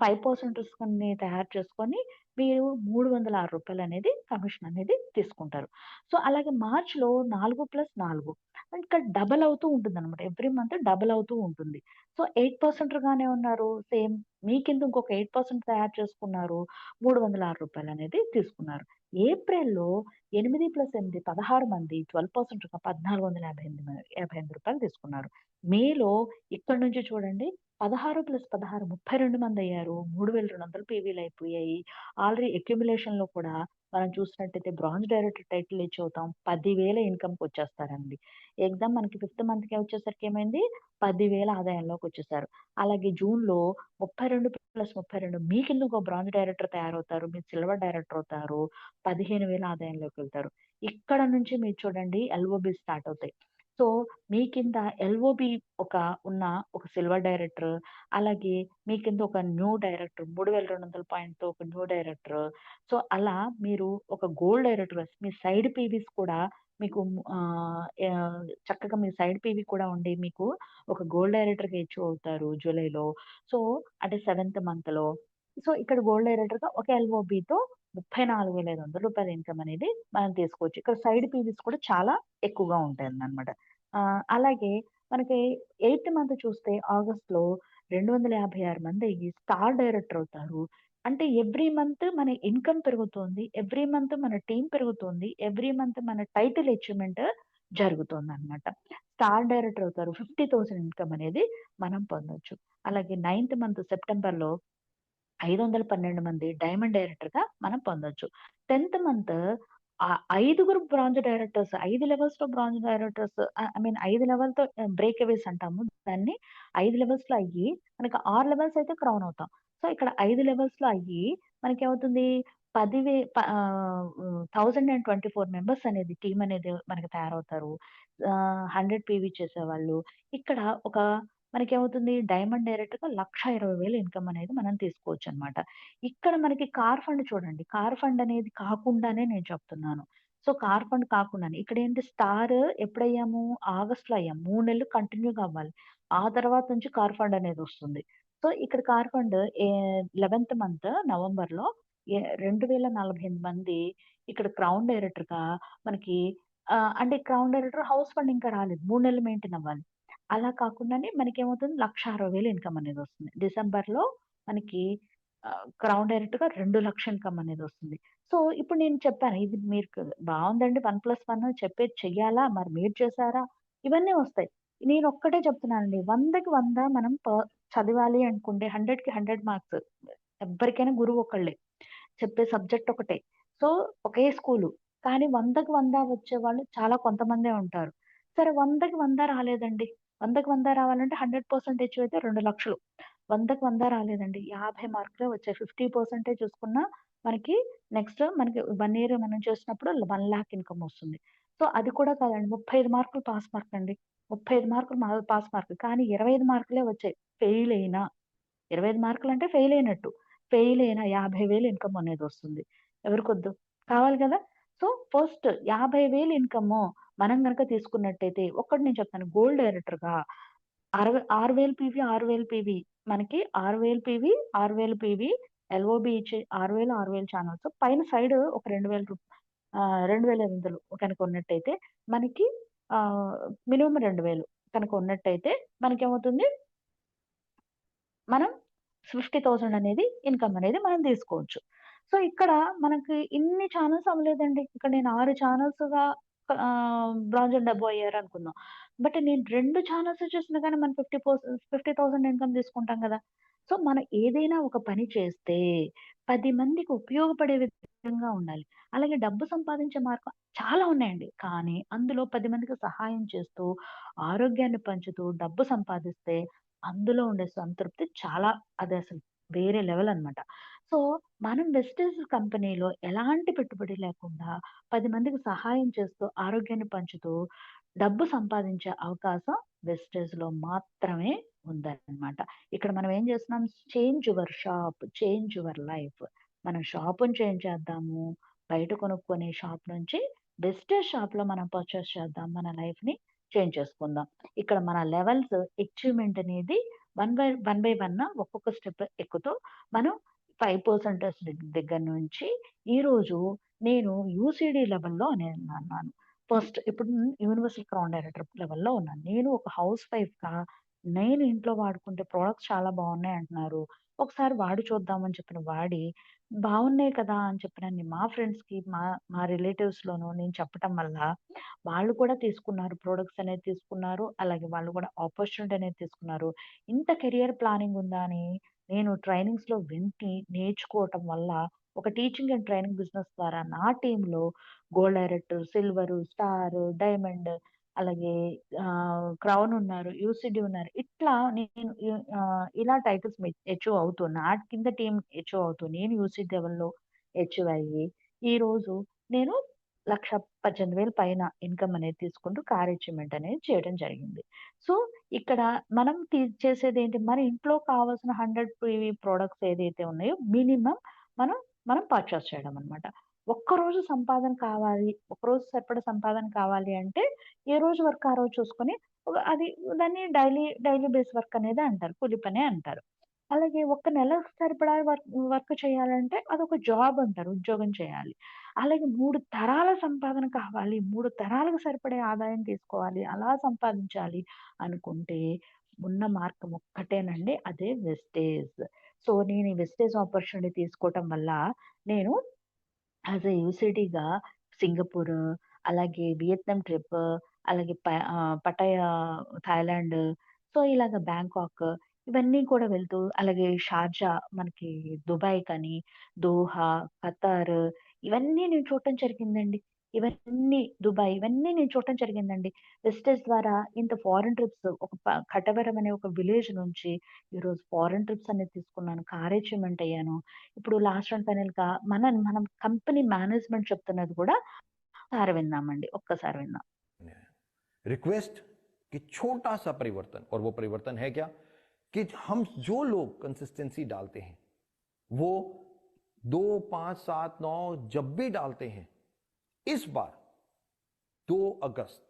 5%ని తయారు చేసుకొని మీరు రూ. 306 అనేది కమిషన్ అనేది తీసుకుంటారు. సో, అలాగే మార్చ్‌లో 4+4 ఇంకా డబల్ అవుతూ ఉంటుందన్నమాట. ఎవ్రీ మంత్ డబల్ అవుతూ ఉంటుంది. సో, 8% గానే ఉన్నారు. సేమ్ మీ కింద ఇంకొక 8% తయారు చేసుకున్నారు. రూ. 306 అనేది తీసుకున్నారు. ఏప్రిల్‌లో 8+8 16 మంది 12%గా రూ. 1458 తీసుకున్నారు. మేలో ఇక్కడి నుంచి చూడండి 16+16 32 మందయ్యారు. 3200 పీవీలు అయిపోయాయి. ఆల్రెడీ అక్యుములేషన్‌లో కూడా మనం చూసినట్టయితే బ్రాంజ్ డైరెక్టర్ టైటిల్ రీచ్ అవుతాం. 10,000 ఇన్‌కమ్‌కొచ్చేస్తారండి. ఎగ్జామ్ మనకి ఫిఫ్త్ మంత్‌కి వచ్చేసరికి ఏమైంది 10,000 ఆదాయంలోకొచ్చేసారు. అలాగే జూన్‌లో 32+32 మీ కింద ఒక బ్రాంజ్ డైరెక్టర్ తయారవుతారు. మీరు సిల్వర్ డైరెక్టర్ అవుతారు. 15,000 ఆదాయంలోకెళ్తారు. ఇక్కడ నుంచి మీరు చూడండి ఎల్ఓబి స్టార్ట్ అవుతాయి. సో, మీ కింద ఎల్ఓబి ఒక ఉన్న ఒక సిల్వర్ డైరెక్టర్, అలాగే మీ కింద ఒక న్యూ డైరెక్టర్ 3200 పాయింట్‌తో ఒక న్యూ డైరెక్టర్. సో, అలా మీరు ఒక గోల్డ్ డైరెక్టర్ మీ సైడ్ పీవీస్ కూడా మీకు చక్కగా మీ సైడ్ పీవీ కూడా ఉండి మీకు ఒక గోల్డ్ డైరెక్టర్‌గా ఇష్యూ అవుతారు జూలైలో. సో, అంటే సెవెంత్ మంత్‌లో. సో, ఇక్కడ గోల్డ్ డైరెక్టర్‌గా ఒక ఎల్ఓబితో రూ. 34,500 ఇన్‌కమ్ అనేది మనం తీసుకోవచ్చు. ఇక్కడ సైడ్ పీవీస్ కూడా చాలా ఎక్కువగా ఉంటాయన్నమాట. అలాగే మనకి ఎయిత్ మంత్ చూస్తే ఆగస్ట్‌లో 256 మంది అయ్యి స్టార్ డైరెక్టర్ అవుతారు. అంటే ఎవ్రీ మంత్ మన ఇన్‌కమ్ పెరుగుతోంది. ఎవ్రీ మంత్ మన టీమ్ పెరుగుతోంది. ఎవ్రీ మంత్ మన టైటిల్ అచీవ్‌మెంట్ జరుగుతోందనమాట. స్టార్ డైరెక్టర్ అవుతారు. 50,000 ఇన్‌కమ్ అనేది మనం పొందొచ్చు. అలాగే నైన్త్ మంత్ సెప్టెంబర్‌లో 512 మంది డైమండ్ డైరెక్టర్‌గా మనం పొందొచ్చు. 10థ్ మంత్ 5 బ్రాంజ్ డైరెక్టర్స్ 5 లెవెల్స్‌లో బ్రాంజ్ డైరెక్టర్స్ ఐ మీన్ 5 లెవెల్‌తో బ్రేక్ అవేస్ అంటాము దాన్ని. 5 లెవెల్స్‌లో అయ్యి మనకి 6 లెవెల్స్ అయితే క్రౌన్ అవుతాం. సో, ఇక్కడ 5 లెవెల్స్‌లో అయ్యి మనకేమవుతుంది 1024 మెంబర్స్ అనేది టీమ్ అనేది మనకి తయారవుతారు. 100 పీవీ చేసేవాళ్ళు. ఇక్కడ ఒక మనకేమవుతుంది డైమండ్ డైరెక్ట్‌గా 1,20,000 ఇన్‌కమ్ అనేది మనం తీసుకోవచ్చనమాట. ఇక్కడ మనకి కార్ ఫండ్ చూడండి. కార్ ఫండ్ అనేది కాకుండానే నేను చెప్తున్నాను. సో, కార్ ఫండ్ కాకుండానే. ఇక్కడేంటి స్టార్ ఎప్పుడయ్యాము? ఆగస్ట్‌లో అయ్యాం. 3 నెలలు కంటిన్యూగా అవ్వాలి. ఆ తర్వాత నుంచి కార్ ఫండ్ అనేదొస్తుంది. సో, ఇక్కడ కార్ ఫండ్ 11థ్ మంత్ నవంబర్‌లో 2048 మంది ఇక్కడ క్రౌన్ డైరెక్టర్‌గా మనకి అంటే క్రౌన్ డైరెక్టర్ హౌస్ ఫండ్ ఇంకా రాలేదు. 3 నెలలు మెయింటైన్ అవ్వాలి. అలా కాకుండానే మనకేమవుతుంది 1,60,000 ఇన్‌కమ్ అనేదొస్తుంది. డిసెంబర్‌లో మనకి క్రౌన్ డైరెక్ట్‌గా 2,00,000 ఇన్‌కమ్ అనేదొస్తుంది. సో, ఇప్పుడు నేను చెప్పాను. ఇది మీకు బావుందండి 1+1 చెప్పేది చెయ్యాలా? మరి మీరు చేసారా? ఇవన్నీ వస్తాయి. నేనొక్కటే చెప్తున్నానండి. 100కి 100 మనం చదవాలి అనుకుంటే 100కి 100 మార్క్స్. ఎవ్వరికైనా గురువు ఒకళ్ళే. చెప్పే సబ్జెక్ట్ ఒకటే. సో, ఒకే స్కూలు. కానీ 100కి 100 వచ్చేవాళ్ళు చాలా కొంతమందే ఉంటారు. సరే 100కి 100 రాలేదండి. 100కి 100 రావాలంటే 100% అచీవ్ అయితే 2,00,000. 100కి 100 రాలేదండి. 50 మార్కులే వచ్చాయి. 50% చూసుకున్నా మనకి నెక్స్ట్ మనకి 1 ఇయర్ మనం చేసినప్పుడు 1,00,000 ఇన్‌కమ్ వస్తుంది. సో, అది కూడా కాదండి. 35 మార్కులు పాస్ మార్క్ అండి. 35 మార్కులు పాస్ మార్క్. కానీ 25 మార్కులే వచ్చాయి. ఫెయిల్ అయినా. 25 మార్కులంటే ఫెయిల్ అయినట్టు. ఫెయిల్ అయినా 50,000 ఇన్‌కమ్ అనేదొస్తుంది. ఎవరికొద్దు? కావాలి కదా! సో, ఫస్ట్ 50,000 ఇన్‌కము మనం గనక తీసుకున్నట్టయితే ఒక్కటి నేను చెప్తాను. గోల్డ్ డైరెక్టర్‌గా 6,000 పీవీ, 6,000 పీవీ మనకి 6,000 పీవీ, 6,000 పీవీ ఎల్ఓబి ఇచ్చి 6,000, 6,000 ఛానెల్స్ పైన సైడ్ ఒక 2,800 కనుక ఉన్నట్టయితే మనకి ఆహ్, మినిమమ్ 2,000 కనుక ఉన్నట్టయితే మనకేమవుతుంది మనం 50,000 అనేది ఇన్‌కమ్ అనేది మనం తీసుకోవచ్చు. సో, ఇక్కడ మనకి ఇన్ని ఛానెల్స్ అవ్వలేదండి. ఇక్కడ నేను 6 ఛానెల్స్‌గా బ్రాంజ్ అండ్ అబోవ్ అయ్యారనుకుందాం. బట్ నేను 2 ఛానెల్స్ చేసినా గాని మనం 50,000 ఇన్‌కమ్ తీసుకుంటాం గదా! సో, మనం ఏదైనా ఒక పని చేస్తే 10 మందికి ఉపయోగపడే విధంగా ఉండాలి. అలాగే డబ్బు సంపాదించే మార్గం చాలా ఉన్నాయండి. కానీ అందులో 10 మందికి సహాయం చేస్తూ, ఆరోగ్యాన్ని పంచుతూ, డబ్బు సంపాదిస్తే అందులో ఉండే సంతృప్తి చాలా అదసలు వేరే లెవెల్ అన్నమాట. సో, మనం వెస్టేజ్ కంపెనీలో ఎలాంటి పెట్టుబడి లేకుండా 10 మందికి సహాయం చేస్తూ, ఆరోగ్యాన్ని పంచుతూ, డబ్బు సంపాదించే అవకాశం వెస్టేజ్‌లో మాత్రమే ఉందన్నమాట. ఇక్కడ మనం ఏం చేస్తున్నాం change your shop, change your life. మనం షాప్‌ని చేంజ్ చేద్దాము. బయట కొనుక్కునే షాప్ నుంచి వెస్టేజ్ షాప్‌లో మనం పర్చేస్ చేద్దాం. మన లైఫ్‌ని చేంజ్ చేసుకుందాం. ఇక్కడ మన లెవెల్స్ అచీవ్‌మెంట్ అనేది వన్ బై వన్ ఒక్కొక్క స్టెప్ ఎక్కుతూ మనం 5% దగ్గర నుంచి ఈరోజు నేను యూసీడీ లెవెల్‌లో నేనున్నాను. ఫస్ట్ ఇప్పుడు యూనివర్సల్ క్రౌన్ డైరెక్టర్ లెవెల్‌లో ఉన్నాను. నేను ఒక హౌస్ వైఫ్‌గా నేను ఇంట్లో వాడుకుంటే ప్రొడక్ట్స్ చాలా బావున్నాయి అంటున్నారు. ఒకసారి వాడి చూద్దాం అని చెప్పిన వాడి, బావున్నాయి కదా! అని చెప్పినన్ని మా ఫ్రెండ్స్‌కి, మా రిలేటివ్స్‌లోను నేను చెప్పటం వల్ల వాళ్ళు కూడా తీసుకున్నారు. ప్రొడక్ట్స్ అనేది తీసుకున్నారు. అలాగే వాళ్ళు కూడా ఆపర్చునిటీ అనేది తీసుకున్నారు. ఇంత కెరియర్ ప్లానింగ్ ఉందా అని నేను ట్రైనింగ్స్‌లో వింటి నేర్చుకోవటం వల్ల ఒక టీచింగ్ అండ్ ట్రైనింగ్ బిజినెస్ ద్వారా నా టీమ్‌లో gold director, silver, star, diamond అలాగే క్రౌన్ ఉన్నారు. యూసీడీ ఉన్నారు. ఇట్లా నేను ఇలా టైటిల్స్ అచీవ్ అవుతూ నా కింద టీమ్ అచీవ్ అవుతూ నేను యూసీడీ లెవెల్‌లో అచీవ్ అయ్యి ఈరోజు నేను 1,18,000 పైన ఇన్‌కమ్ అనేది తీసుకుంటూ కార్ అచీవ్‌మెంట్ అనేది చేయడం జరిగింది. సో, ఇక్కడ మనం చేసేదేంటి మన ఇంట్లో కావాల్సిన 100 పీవీ ప్రొడక్ట్స్ ఏదైతే ఉన్నాయో మినిమమ్ మనం మనం పర్చేస్ చేయడం అన్నమాట. ఒక్కరోజు సంపాదన కావాలి, ఒకరోజు సరిపడా సంపాదన కావాలి అంటే ఏ రోజు వర్క్ ఆ రోజు చూసుకొని అది దాన్ని డైలీ బేస్ వర్క్ అనేది అంటారు. కూలి పనే అంటారు. అలాగే ఒక్క నెల సరిపడా వర్క్ చేయాలంటే అదొక జాబ్ అంటారు. ఉద్యోగం చేయాలి. అలాగే 3 తరాల సంపాదన కావాలి. 3 తరాలకు సరిపడే ఆదాయం తీసుకోవాలి. అలా సంపాదించాలి అనుకుంటే ఉన్న మార్గం ఒక్కటేనండి. అదే వెస్టేజ్. సో, నేను ఈ వెస్టేజ్ ఆపర్చునిటీ తీసుకోవటం వల్ల నేను యాస్ ఎ యూసీడీగా సింగపూర్, అలాగే వియత్నాం ట్రిప్, అలాగే పటాయా థాయిలాండ్, సో, ఇలాగ బ్యాంకాక్ ఇవన్నీ కూడా వెళ్తూ అలాగే షార్జా మనకి దుబాయ్ కానీ, దోహా, ఖతార్ ఇవన్నీ నేను చూడటం జరిగిందండి. ఇవన్నీ నేను చూడటం జరిగిందండి. వెస్టేజ్ ద్వారా ఇంత ఫారెన్ ట్రిప్స్ ఒక కటవరం అనే ఒక విలేజ్ నుంచి ఈరోజు ఫారెన్ ట్రిప్స్ అనేది తీసుకున్నాను. కార్ అచీవ్‌మెంట్ అయ్యాను. ఇప్పుడు లాస్ట్ అండ్ ఫైనల్‌గా మనం కంపెనీ మేనేజ్‌మెంట్ చెప్తున్నది కూడా ఒక్కసారి విందాం. Request कि छोटा सा परिवर्तन, और वो परिवर्तन है क्या कि हम जो लोग कंसिस्टेंसी डालते हैं वो 2, 5, 7, 9 जब भी डालते हैं, इस बार 2 अगस्त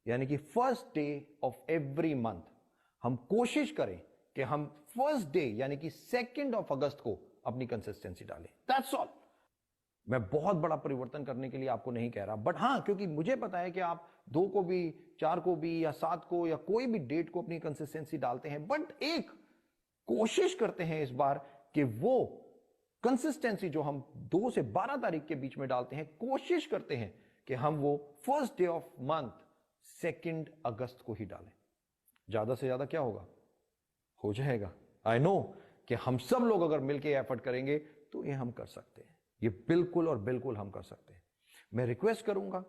यानी कि first day of every month हम कोशिश करें कि हम फर्स्ट डे यानी कि 2 अगस्त को अपनी कंसिस्टेंसी डालें। That's all. मैं बहुत बड़ा परिवर्तन करने के लिए आपको नहीं कह रहा, बट हां, क्योंकि मुझे पता है कि आप 2 को भी, 4 को भी, या 7 को, या कोई भी डेट को अपनी कंसिस्टेंसी डालते हैं, बट एक कोशिश करते हैं इस बार कि वो कंसिस्टेंसी जो हम 2 से 12 तारीख के बीच में डालते हैं, कोशिश करते हैं कि हम वो फर्स्ट डे ऑफ मंथ 2 अगस्त को ही डालें। ज्यादा से ज्यादा क्या होगा, हो जाएगा। आई नो कि हम सब लोग अगर मिलकर एफर्ट करेंगे तो ये हम कर सकते हैं, ये बिल्कुल और बिल्कुल हम कर सकते हैं। मैं रिक्वेस्ट करूंगा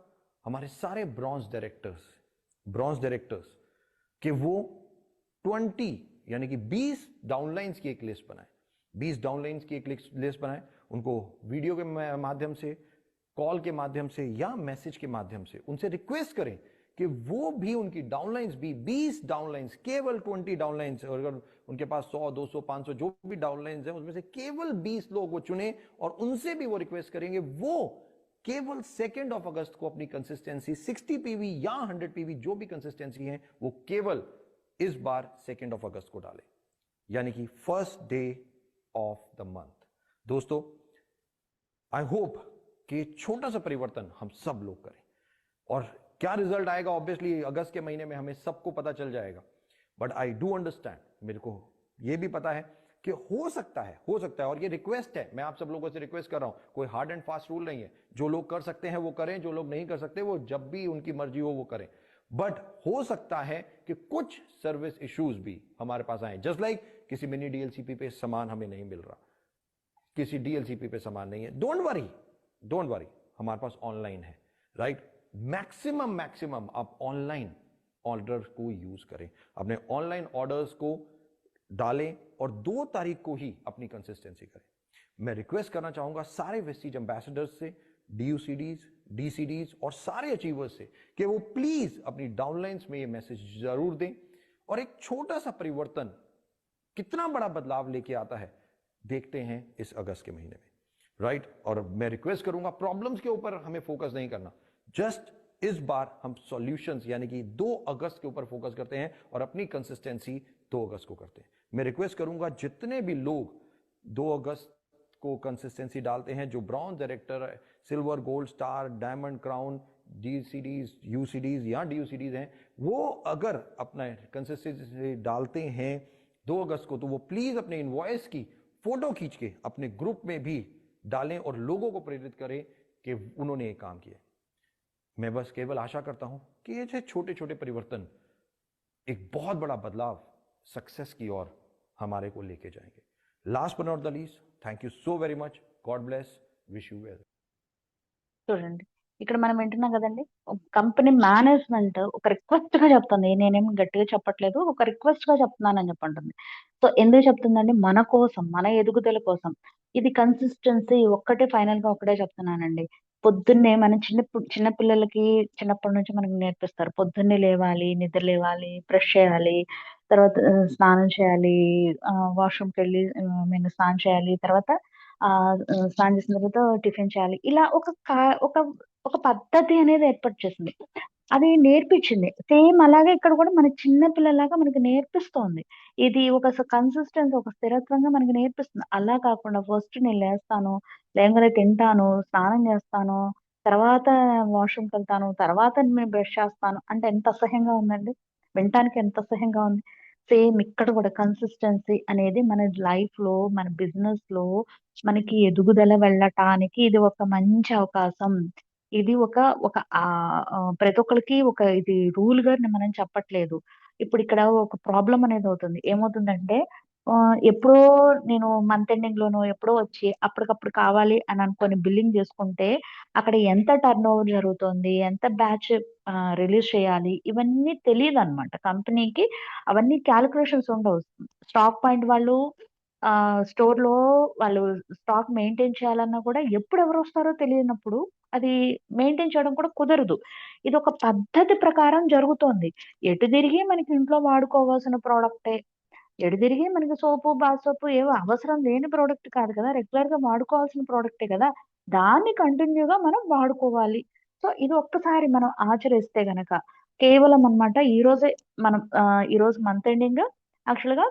हमारे सारे ब्रॉन्ज डायरेक्टर्स कि वो 20 यानी कि 20 डाउनलाइंस की एक लिस्ट बनाए, 20 डाउनलाइंस की एक लिस्ट बनाए, उनको वीडियो के माध्यम से, कॉल के माध्यम से या मैसेज के माध्यम से उनसे रिक्वेस्ट करें कि वो भी उनकी डाउनलाइंस भी 20 डाउनलाइंस, केवल 20 डाउनलाइंस, और अगर उनके पास 100, 200, 500 जो भी डाउनलाइंस है उसमें से केवल 20 लोग वो चुने, और उनसे भी वो रिक्वेस्ट करेंगे वो केवल 2 अगस्त को अपनी कंसिस्टेंसी 60 पीवी या 100 पीवी जो भी कंसिस्टेंसी है वो केवल इस बार 2 अगस्त को डाले, यानी कि first day of the month. दोस्तों, आई होप कि छोटा सा परिवर्तन हम सब लोग करें, और क्या रिजल्ट आएगा ऑब्वियसली अगस्त के महीने में हमें सबको पता चल जाएगा, बट आई डू अंडरस्टैंड, मेरे को यह भी पता है कि हो सकता है, और ये रिक्वेस्ट है, मैं आप सब लोगों से रिक्वेस्ट कर रहा हूं, कोई हार्ड एंड फास्ट रूल नहीं है, जो लोग कर सकते हैं वो करें, जो लोग नहीं कर सकते वो जब भी उनकी मर्जी हो वो करें, बट हो सकता है कि कुछ सर्विस इश्यूज भी हमारे पास आए, जस्ट लाइक किसी मिनी डीएलसीपी पे सामान हमें नहीं मिल रहा, किसी डीएलसीपी पे सामान नहीं है, डोंट वरी, हमारे पास ऑनलाइन है, राइट। मैक्सिमम आप ऑनलाइन ऑर्डर को यूज करें, अपने ऑनलाइन ऑर्डर्स को डालें और 2 तारीख को ही अपनी कंसिस्टेंसी करें। मैं रिक्वेस्ट करना चाहूंगा सारे वेस्टीज एम्बेसडर्स से, डीयूसीडीज, डीसीडीज और सारे अचीवर्स से कि वो प्लीज अपनी डाउनलाइंस में ये मैसेज जरूर दें, और एक छोटा सा परिवर्तन कितना बड़ा बदलाव लेके आता है देखते हैं इस अगस्त के महीने में, राइट। और मैं रिक्वेस्ट करूंगा प्रॉब्लम्स के ऊपर हमें फोकस नहीं करना, जस्ट इस बार हम सॉल्यूशंस यानी कि 2 अगस्त के ऊपर फोकस करते हैं और अपनी कंसिस्टेंसी 2 अगस्त को करते हैं। मैं रिक्वेस्ट करूंगा जितने भी लोग 2 अगस्त को कंसिस्टेंसी डालते हैं, जो bronze director, silver, gold, star, diamond, crown, DCDs, UCDs या डीयूसीडीज हैं, वो अगर अपना कंसिस्टेंसी डालते हैं 2 अगस्त को, तो वो प्लीज अपने इनवॉइस की फोटो खींच के अपने ग्रुप में भी डालें और लोगों को प्रेरित करें कि उन्होंने ये काम किया। मैं बस केवल आशा करता हूं कि ये छोटे छोटे परिवर्तन एक बहुत बड़ा बदलाव सक्सेस की ओर हमारे को लेके जाएंगे। Last but not the least, thank you so very much, God bless, wish you well. చూడండి, ఇక్కడ మనం వింటున్నాం కదండి, కంపెనీ మేనేజ్మెంట్ ఒక రిక్వెస్ట్ గా చెప్తుంది, నేనేం గట్టిగా చెప్పట్లేదు, ఒక రిక్వెస్ట్ గా చెప్తున్నానని చెప్పంటుంది. సో ఎందుకు చెప్తుందండి? మన కోసం, మన ఎదుగుదల కోసం. ఇది కన్సిస్టెన్సీ ఒక్కటే, ఫైనల్ గా ఒకటే చెప్తున్నానండి. పొద్దున్నే మనం చిన్న పిల్లలకి చిన్నప్పటి నుంచి మనకి నేర్పిస్తారు, పొద్దున్నే లేవాలి, నిద్ర లేవాలి, బ్రష్ చేయాలి, తర్వాత స్నానం చేయాలి, వాష్రూమ్కి వెళ్ళి స్నానం చేయాలి, తర్వాత స్నానం చేసిన తర్వాత టిఫిన్ చేయాలి. ఇలా ఒక ఒక పద్ధతి అనేది ఏర్పాటు చేసింది. అది నేర్పించింది. సేమ్ అలాగే ఇక్కడ కూడా మన చిన్న పిల్లలాగా మనకి నేర్పిస్తోంది. ఇది ఒక కన్సిస్టెన్సీ, ఒక స్థిరత్వంగా మనకి నేర్పిస్తుంది. అలా కాకుండా ఫస్ట్ నేను లేస్తాను, లేవగానే తింటాను, స్నానం చేస్తాను, తర్వాత వాష్రూమ్కి వెళ్తాను, తర్వాత నేను బ్రష్ చేస్తాను అంటే ఎంత అసహ్యంగా ఉందండి. వినటానికి ఎంత అసహ్యంగా ఉంది. సేమ్ ఇక్కడ కూడా కన్సిస్టెన్సీ అనేది మన లైఫ్ లో, మన బిజినెస్ లో మనకి ఎదుగుదల వెళ్ళటానికి ఇది ఒక మంచి అవకాశం. ఇది ఒక ఒక ప్రతి ఒక్కరికి ఒక ఇది రూల్ గా మనం చెప్పట్లేదు. ఇప్పుడు ఇక్కడ ఒక ప్రాబ్లం అనేది అవుతుంది. ఏమవుతుందంటే ఎప్పుడో నేను మంత్ ఎండింగ్ లోనో ఎప్పుడో వచ్చి అప్పటికప్పుడు కావాలి అని అనుకొని బిల్లింగ్ చేసుకుంటే అక్కడ ఎంత టర్న్ ఓవర్ జరుగుతుంది, ఎంత బ్యాచ్ రిలీజ్ చేయాలి, ఇవన్నీ తెలియదన్నమాట కంపెనీకి. అవన్నీ క్యాలిక్యులేషన్స్ ఉండవు. స్టాక్ పాయింట్ వాళ్ళు స్టోర్ లో వాళ్ళు స్టాక్ మెయింటైన్ చేయాలన్నా కూడా ఎప్పుడు ఎవరు వస్తారో తెలియనప్పుడు అది మెయింటైన్ చేయడం కూడా కుదరదు. ఇది ఒక పద్ధతి ప్రకారం జరుగుతోంది. ఎటు తిరిగి మనకి ఇంట్లో వాడుకోవాల్సిన ప్రోడక్టే. ఎటు తిరిగి మనకి సోపు, బాత్ సోపు ఏవో అవసరం లేని ప్రోడక్ట్ కాదు కదా! రెగ్యులర్‌గా వాడుకోవాల్సిన ప్రోడక్టే కదా! దాన్ని కంటిన్యూ‌గా మనం వాడుకోవాలి. సో, ఇది ఒక్కసారి మనం ఆచరిస్తే గనక కేవలం అన్నమాట ఈరోజు మంత్ ఎండింగ్ యాక్చువల్‌గా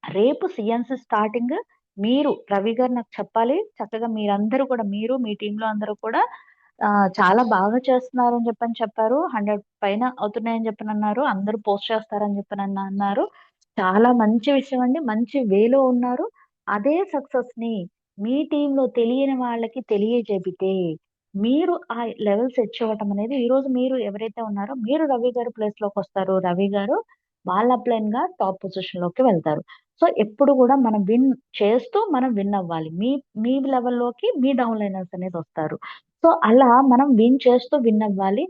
రేపు సీఎన్‌సీ స్టార్టింగ్. మీరు రవి గారు నాకు చెప్పాలి. చక్కగా మీరందరూ కూడా మీ టీమ్‌లో అందరూ కూడా చాలా బాగా చేస్తున్నారని చెప్పారు. 100 పైన అవుతున్నాయని చెప్పనన్నారు. అందరూ పోస్ట్ చేస్తారని అన్నారు. చాలా మంచి విషయం అండి. మంచి వేలో ఉన్నారు. అదే సక్సెస్‌ని మీ టీమ్‌లో తెలియని వాళ్ళకి తెలియజెబితే, మీరు ఆ లెవెల్ సెట్ చేయటం అనేది ఈరోజు మీరు ఎవరైతే ఉన్నారో మీరు రవి గారి ప్లేస్‌లోకొస్తారు. రవి గారు వాళ్ళ అప్‌లైన్‌గా టాప్ పొజిషన్‌లోకి వెళ్తారు. సో, ఎప్పుడు కూడా మనం మనం విన్ అవ్వాలి. మీ లెవెల్‌లోకి మీ డౌన్‌లైనర్స్ అనేదొస్తారు. సో, అలా మనం విన్ అవ్వాలి.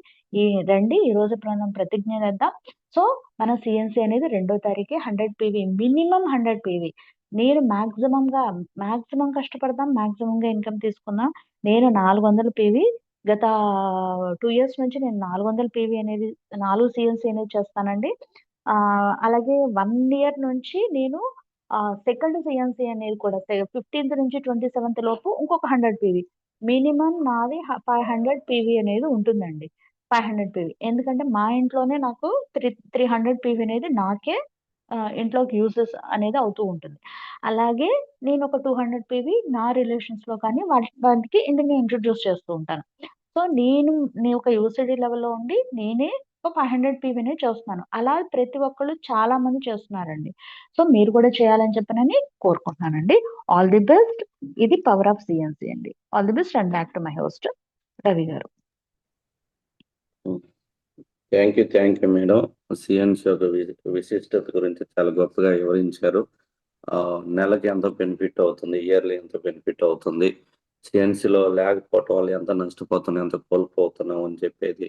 రండి ఈరోజు మనం ప్రతిజ్ఞ చేద్దాం. సో, మన సీఎన్సీ అనేది 2వ తారీఖే 100 పీవీ మినిమమ్ 100 పీవీ. నేను మాక్సిమం కష్టపడదాం. మాక్సిమంగా ఇన్‌కమ్ తీసుకుందాం. నేను 400 పీవీ గత 2 ఇయర్స్ నుంచి నేను 400 పీవీ అనేది 4 సీఎన్సీ అనేది చేస్తానండి. అలాగే 1 ఇయర్ నుంచి నేను సెకండ్ సీఎన్సీ అనేది కూడా 15థ్ నుంచి 27థ్ లోపు ఇంకొక 100 పీవీ. మినిమమ్ నాది 500 పీవీ అనేది ఉంటుందండి. 500 పీవీ. ఎందుకంటే మా ఇంట్లోనే నాకు 300 పీవీ అనేది నాకే ఇంట్లోకి యూజెస్ అనేది అవుతూ ఉంటుంది. అలాగే నేను ఒక 200 పీవీ నా రిలేషన్స్‌లో కానీ వాటికి ఇంట్రొడ్యూస్ చేస్తూ ఉంటాను. సో, నేను ఒక యూసేజ్ లెవెల్‌లో ఉండి నేనే ఒక 500 పీవీనే చేస్తున్నాను. అలా ప్రతి ఒక్కళ్ళు చాలా మంది చేస్తున్నారండి. సో, మీరు కూడా చేయాలని కోరుకుంటున్నానండి. All the best. ఇది పవర్ ఆఫ్ సీఎన్సీ అండి. All the best and back to my host Ravi గారు. Thank you madam. సిఎన్సి యొక్క విశిష్టత గురించి చాలా గొప్పగా వివరించారు. నెలకి ఎంత బెనిఫిట్ అవుతుంది, ఇయర్లీ ఎంత బెనిఫిట్ అవుతుంది, సిఎన్సిలో లేకపోవటం వల్ల ఎంత నష్టపోతున్నాం, ఎంత కోల్పోతున్నాం అని చెప్పేది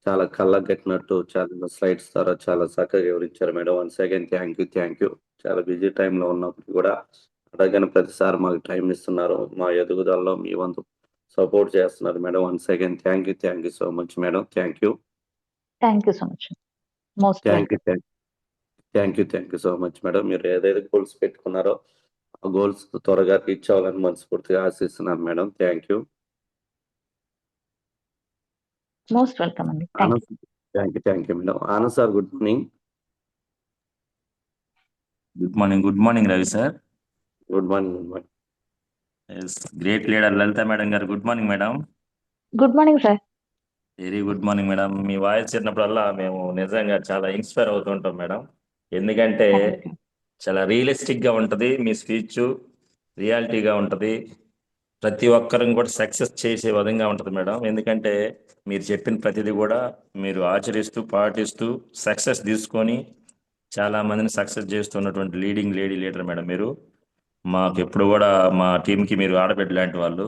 చాలా కళ్ళకు కట్టినట్టు చాలా స్లైడ్స్ ద్వారా చాలా చక్కగా వివరించారు madam. Once again thank you. చాలా బిజీ టైంలో ఉన్నప్పుడు కూడా అడగని ప్రతిసారి మాకు టైం ఇస్తున్నారు. మా ఎదుగుదలలో మీ వంతు సపోర్ట్ చేస్తున్నారు madam. Once again thank you so much madam. Thank you so much. Most welcome. Thank you so much madam. మీరు ఏదైతే గోల్స్ పెట్టుకున్నారో ఆ గోల్స్ త్వరగా రీచ్ అవ్వాలని మనస్ఫూర్తిగా ఆశిస్తున్నాను మేడం. Thank you. మోస్ట్ వెల్కమ్ అండి. Thank you madam. Anand sir good morning. Good morning Ravi sir. Good morning. Great leader Lalitha madam గారు. Good morning madam. Good morning sir. Very good morning madam. మీ వాయిస్ విన్నప్పుడల్లా మేము నిజంగా చాలా ఇన్స్పైర్ అవుతుంటాం మేడం. ఎందుకంటే చాలా realistic గా ఉంటది మీ స్పీచ్, రియాలిటీగా ఉంటది. ప్రతి ఒక్కరిని కూడా సక్సెస్ చేసే విధంగా ఉంటుంది మేడం. ఎందుకంటే మీరు చెప్పిన ప్రతిదీ కూడా మీరు ఆచరిస్తూ పాటిస్తూ సక్సెస్ తీసుకొని చాలా మందిని సక్సెస్ చేస్తున్నటువంటి లీడింగ్ లీడర్ మేడం మీరు. మాకు ఎప్పుడు కూడా మా టీంకి మీరు ఆడబిడ్డ లాంటి వాళ్ళు.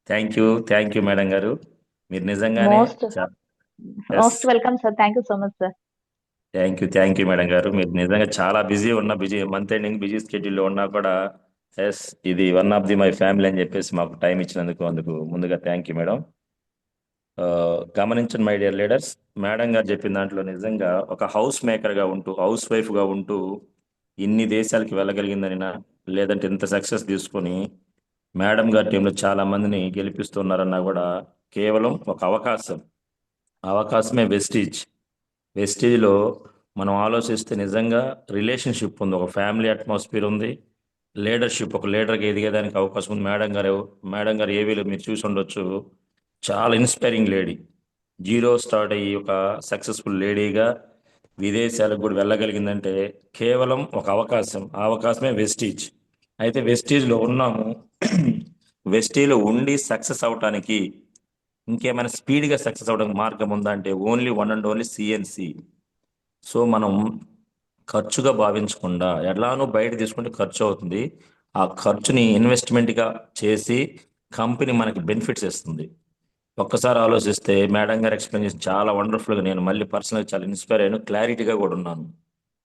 థ్యాంక్ యూ మేడం గారు. మీరు నిజంగానే most welcome sir. Thank you so much sir. Thank you madam గారు. మీరు నిజంగా చాలా బిజీ మంత్ ఎండింగ్ బిజీ స్కెడ్యూల్లో ఉన్నా కూడా ఎస్ ఇది one of the my family అని చెప్పేసి మాకు టైం ఇచ్చినందుకు అందుకు ముందుగా థ్యాంక్ యూ మేడం. గమనించండి మై డియర్ లీడర్స్, మేడం గారు చెప్పిన దాంట్లో నిజంగా ఒక హౌస్ మేకర్గా ఉంటూ హౌస్ వైఫ్గా ఉంటూ ఇన్ని దేశాలకి వెళ్ళగలిగిందని లేదంటే ఇంత సక్సెస్ తీసుకొని మేడం గారి టీంలో చాలా మందిని గెలిపిస్తున్నారన్నా కూడా కేవలం ఒక అవకాశమే వెస్టీజ్లో మనం ఆలోచిస్తే నిజంగా రిలేషన్షిప్ ఉంది, ఒక ఫ్యామిలీ అట్మాస్ఫియర్ ఉంది, లీడర్షిప్, ఒక లీడర్గా ఎదిగేదానికి అవకాశం ఉంది. మేడం గారు ఏవీలో మీరు చూసి ఉండొచ్చు. చాలా ఇన్స్పైరింగ్ లేడీ. జీరో స్టార్ట్ అయ్యి ఒక సక్సెస్ఫుల్ లేడీగా విదేశాలకు కూడా వెళ్ళగలిగిందంటే కేవలం ఒక అవకాశం. ఆ అవకాశమే వెస్టీజ్. అయితే వెస్టీజ్లో ఉన్నాము. వెస్టీజ్లో ఉండి సక్సెస్ అవటానికి ఇంకేమైనా స్పీడ్గా సక్సెస్ అవడానికి మార్గం ఉందా అంటే only one and only CNC. So మనం ఖర్చుగా భావించకుండా ఎలానో బయట తీసుకుంటే ఖర్చు అవుతుంది. ఆ ఖర్చుని ఇన్వెస్ట్మెంట్గా చేసి కంపెనీ మనకి బెనిఫిట్స్ ఇస్తుంది. ఒక్కసారి ఆలోచిస్తే మేడం గారు ఎక్స్ప్లెయిన్ చేసి చాలా వండర్ఫుల్గా నేను మళ్ళీ పర్సనల్గా చాలా ఇన్స్పైర్ అయ్యాను, క్లారిటీగా కూడా ఉన్నాను.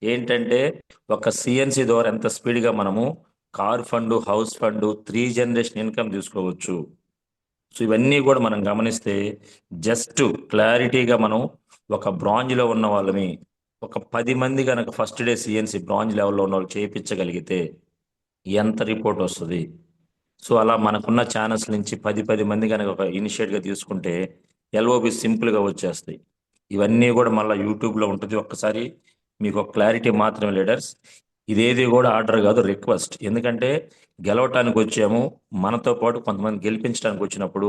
ఏంటంటే ఒక సిఎన్సి ద్వారా ఎంత స్పీడ్గా మనము car fund, house fund, 3 generation income తీసుకోవచ్చు. సో ఇవన్నీ కూడా మనం గమనిస్తే జస్ట్ క్లారిటీగా మనం ఒక బ్రాంజ్లో ఉన్న వాళ్ళని ఒక 10 మంది కనుక ఫస్ట్ డే సిఎన్సి బ్రాంజ్ లెవెల్లో ఉన్న వాళ్ళు చేయించగలిగితే ఎంత రిపోర్ట్ వస్తుంది. సో అలా మనకున్న ఛానల్స్ నుంచి 10 మంది కనుక ఒక ఇనిషియేట్గా తీసుకుంటే ఎల్ఓబి సింపుల్గా వచ్చేస్తాయి. ఇవన్నీ కూడా మళ్ళీ యూట్యూబ్లో ఉంటుంది. ఒక్కసారి మీకు ఒక క్లారిటీ మాత్రమే లీడర్స్, ఇదేది కూడా ఆర్డర్ కాదు, రిక్వెస్ట్. ఎందుకంటే గెలవటానికి వచ్చాము, మనతో పాటు కొంతమంది గెలిపించడానికి వచ్చినప్పుడు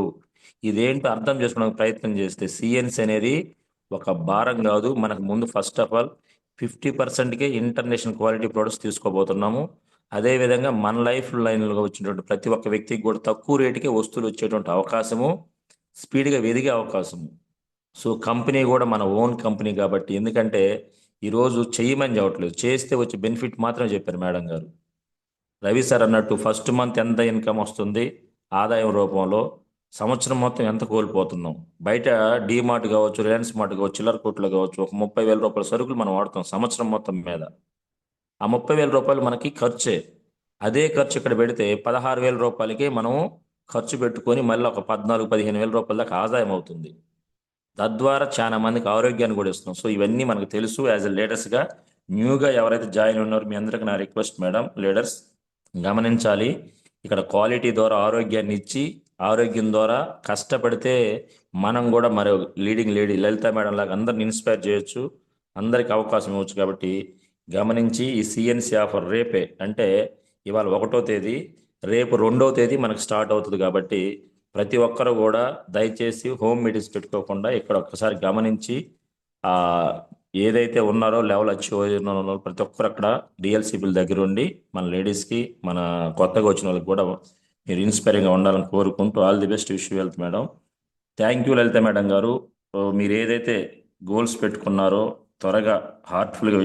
ఇదేంటో అర్థం చేసుకోవడానికి ప్రయత్నం చేస్తే సిఎన్సి అనేది ఒక భారం కాదు. మనకు ముందు ఫస్ట్ ఆఫ్ ఆల్ 50%కే ఇంటర్నేషనల్ క్వాలిటీ ప్రొడక్ట్స్ తీసుకోబోతున్నాము. అదేవిధంగా మన లైఫ్ లైన్లో వచ్చినటువంటి ప్రతి ఒక్క వ్యక్తికి కూడా తక్కువ రేటుకే వస్తువులు వచ్చేటువంటి అవకాశము, స్పీడ్గా ఎదిగే అవకాశము. సో కంపెనీ కూడా మన ఓన్ కంపెనీ కాబట్టి, ఎందుకంటే ఈరోజు చేయమని చెప్పట్లేదు, చేస్తే వచ్చే బెనిఫిట్ మాత్రమే చెప్పారు మేడం గారు. రవి సార్ అన్నట్టు ఫస్ట్ మంత్ ఎంత ఇన్కమ్ వస్తుంది ఆదాయం రూపంలో, సంవత్సరం మొత్తం ఎంత కోల్పోతున్నాం. బయట డీమార్ట్ కావచ్చు, రిలయన్స్ మార్ట్ కావచ్చు, చిల్లర కొట్లు కావచ్చు, ఒక 30,000 రూపాయల సరుకులు మనం వాడుతాం సంవత్సరం మొత్తం మీద. ఆ 30,000 రూపాయలు మనకి ఖర్చే. అదే ఖర్చు ఇక్కడ పెడితే 16,000 రూపాయలకి మనం ఖర్చు పెట్టుకొని మళ్ళీ ఒక 14,000-15,000 రూపాయల దాకా ఆదాయం అవుతుంది. తద్వారా చాలా మందికి ఆరోగ్యాన్ని కూడా ఇస్తున్నాం. సో ఇవన్నీ మనకు తెలుసు. యాజ్ ఎ లీడర్స్గా న్యూగా ఎవరైతే జాయిన్ ఉన్నారో మీ అందరికీ నా రిక్వెస్ట్ మేడం, లీడర్స్ గమనించాలి. ఇక్కడ క్వాలిటీ ద్వారా ఆరోగ్యాన్ని ఇచ్చి, ఆరోగ్యం ద్వారా కష్టపడితే మనం కూడా మరి లీడింగ్ లేడీ లలిత మేడం లాగా అందరిని ఇన్స్పైర్ చేయొచ్చు, అందరికి అవకాశం ఇవ్వచ్చు. కాబట్టి గమనించి ఈ సిఎన్సి ఆఫర్ రేపే, అంటే ఇవాళ 1వ తేదీ, రేపు 2వ తేదీ మనకు స్టార్ట్ అవుతుంది. కాబట్టి ప్రతి ఒక్కరు కూడా దయచేసి హోమ్ మీటింగ్స్ పెట్టుకోకుండా ఇక్కడ ఒక్కసారి గమనించి ఏదైతే ఉన్నారో లెవెల్ అచీవ్ ఉన్నారో ప్రతి ఒక్కరు అక్కడ డిఎల్సిబిల దగ్గర ఉండి మన లేడీస్కి, మన కొత్తగా వచ్చిన వాళ్ళకి కూడా మీరు ఇన్స్పైరింగ్గా ఉండాలని కోరుకుంటూ all the best, wish you health madam. Thank you Lalitha madam గారు. మీరు ఏదైతే గోల్స్ పెట్టుకున్నారో త్వరగా హార్ట్ఫుల్గా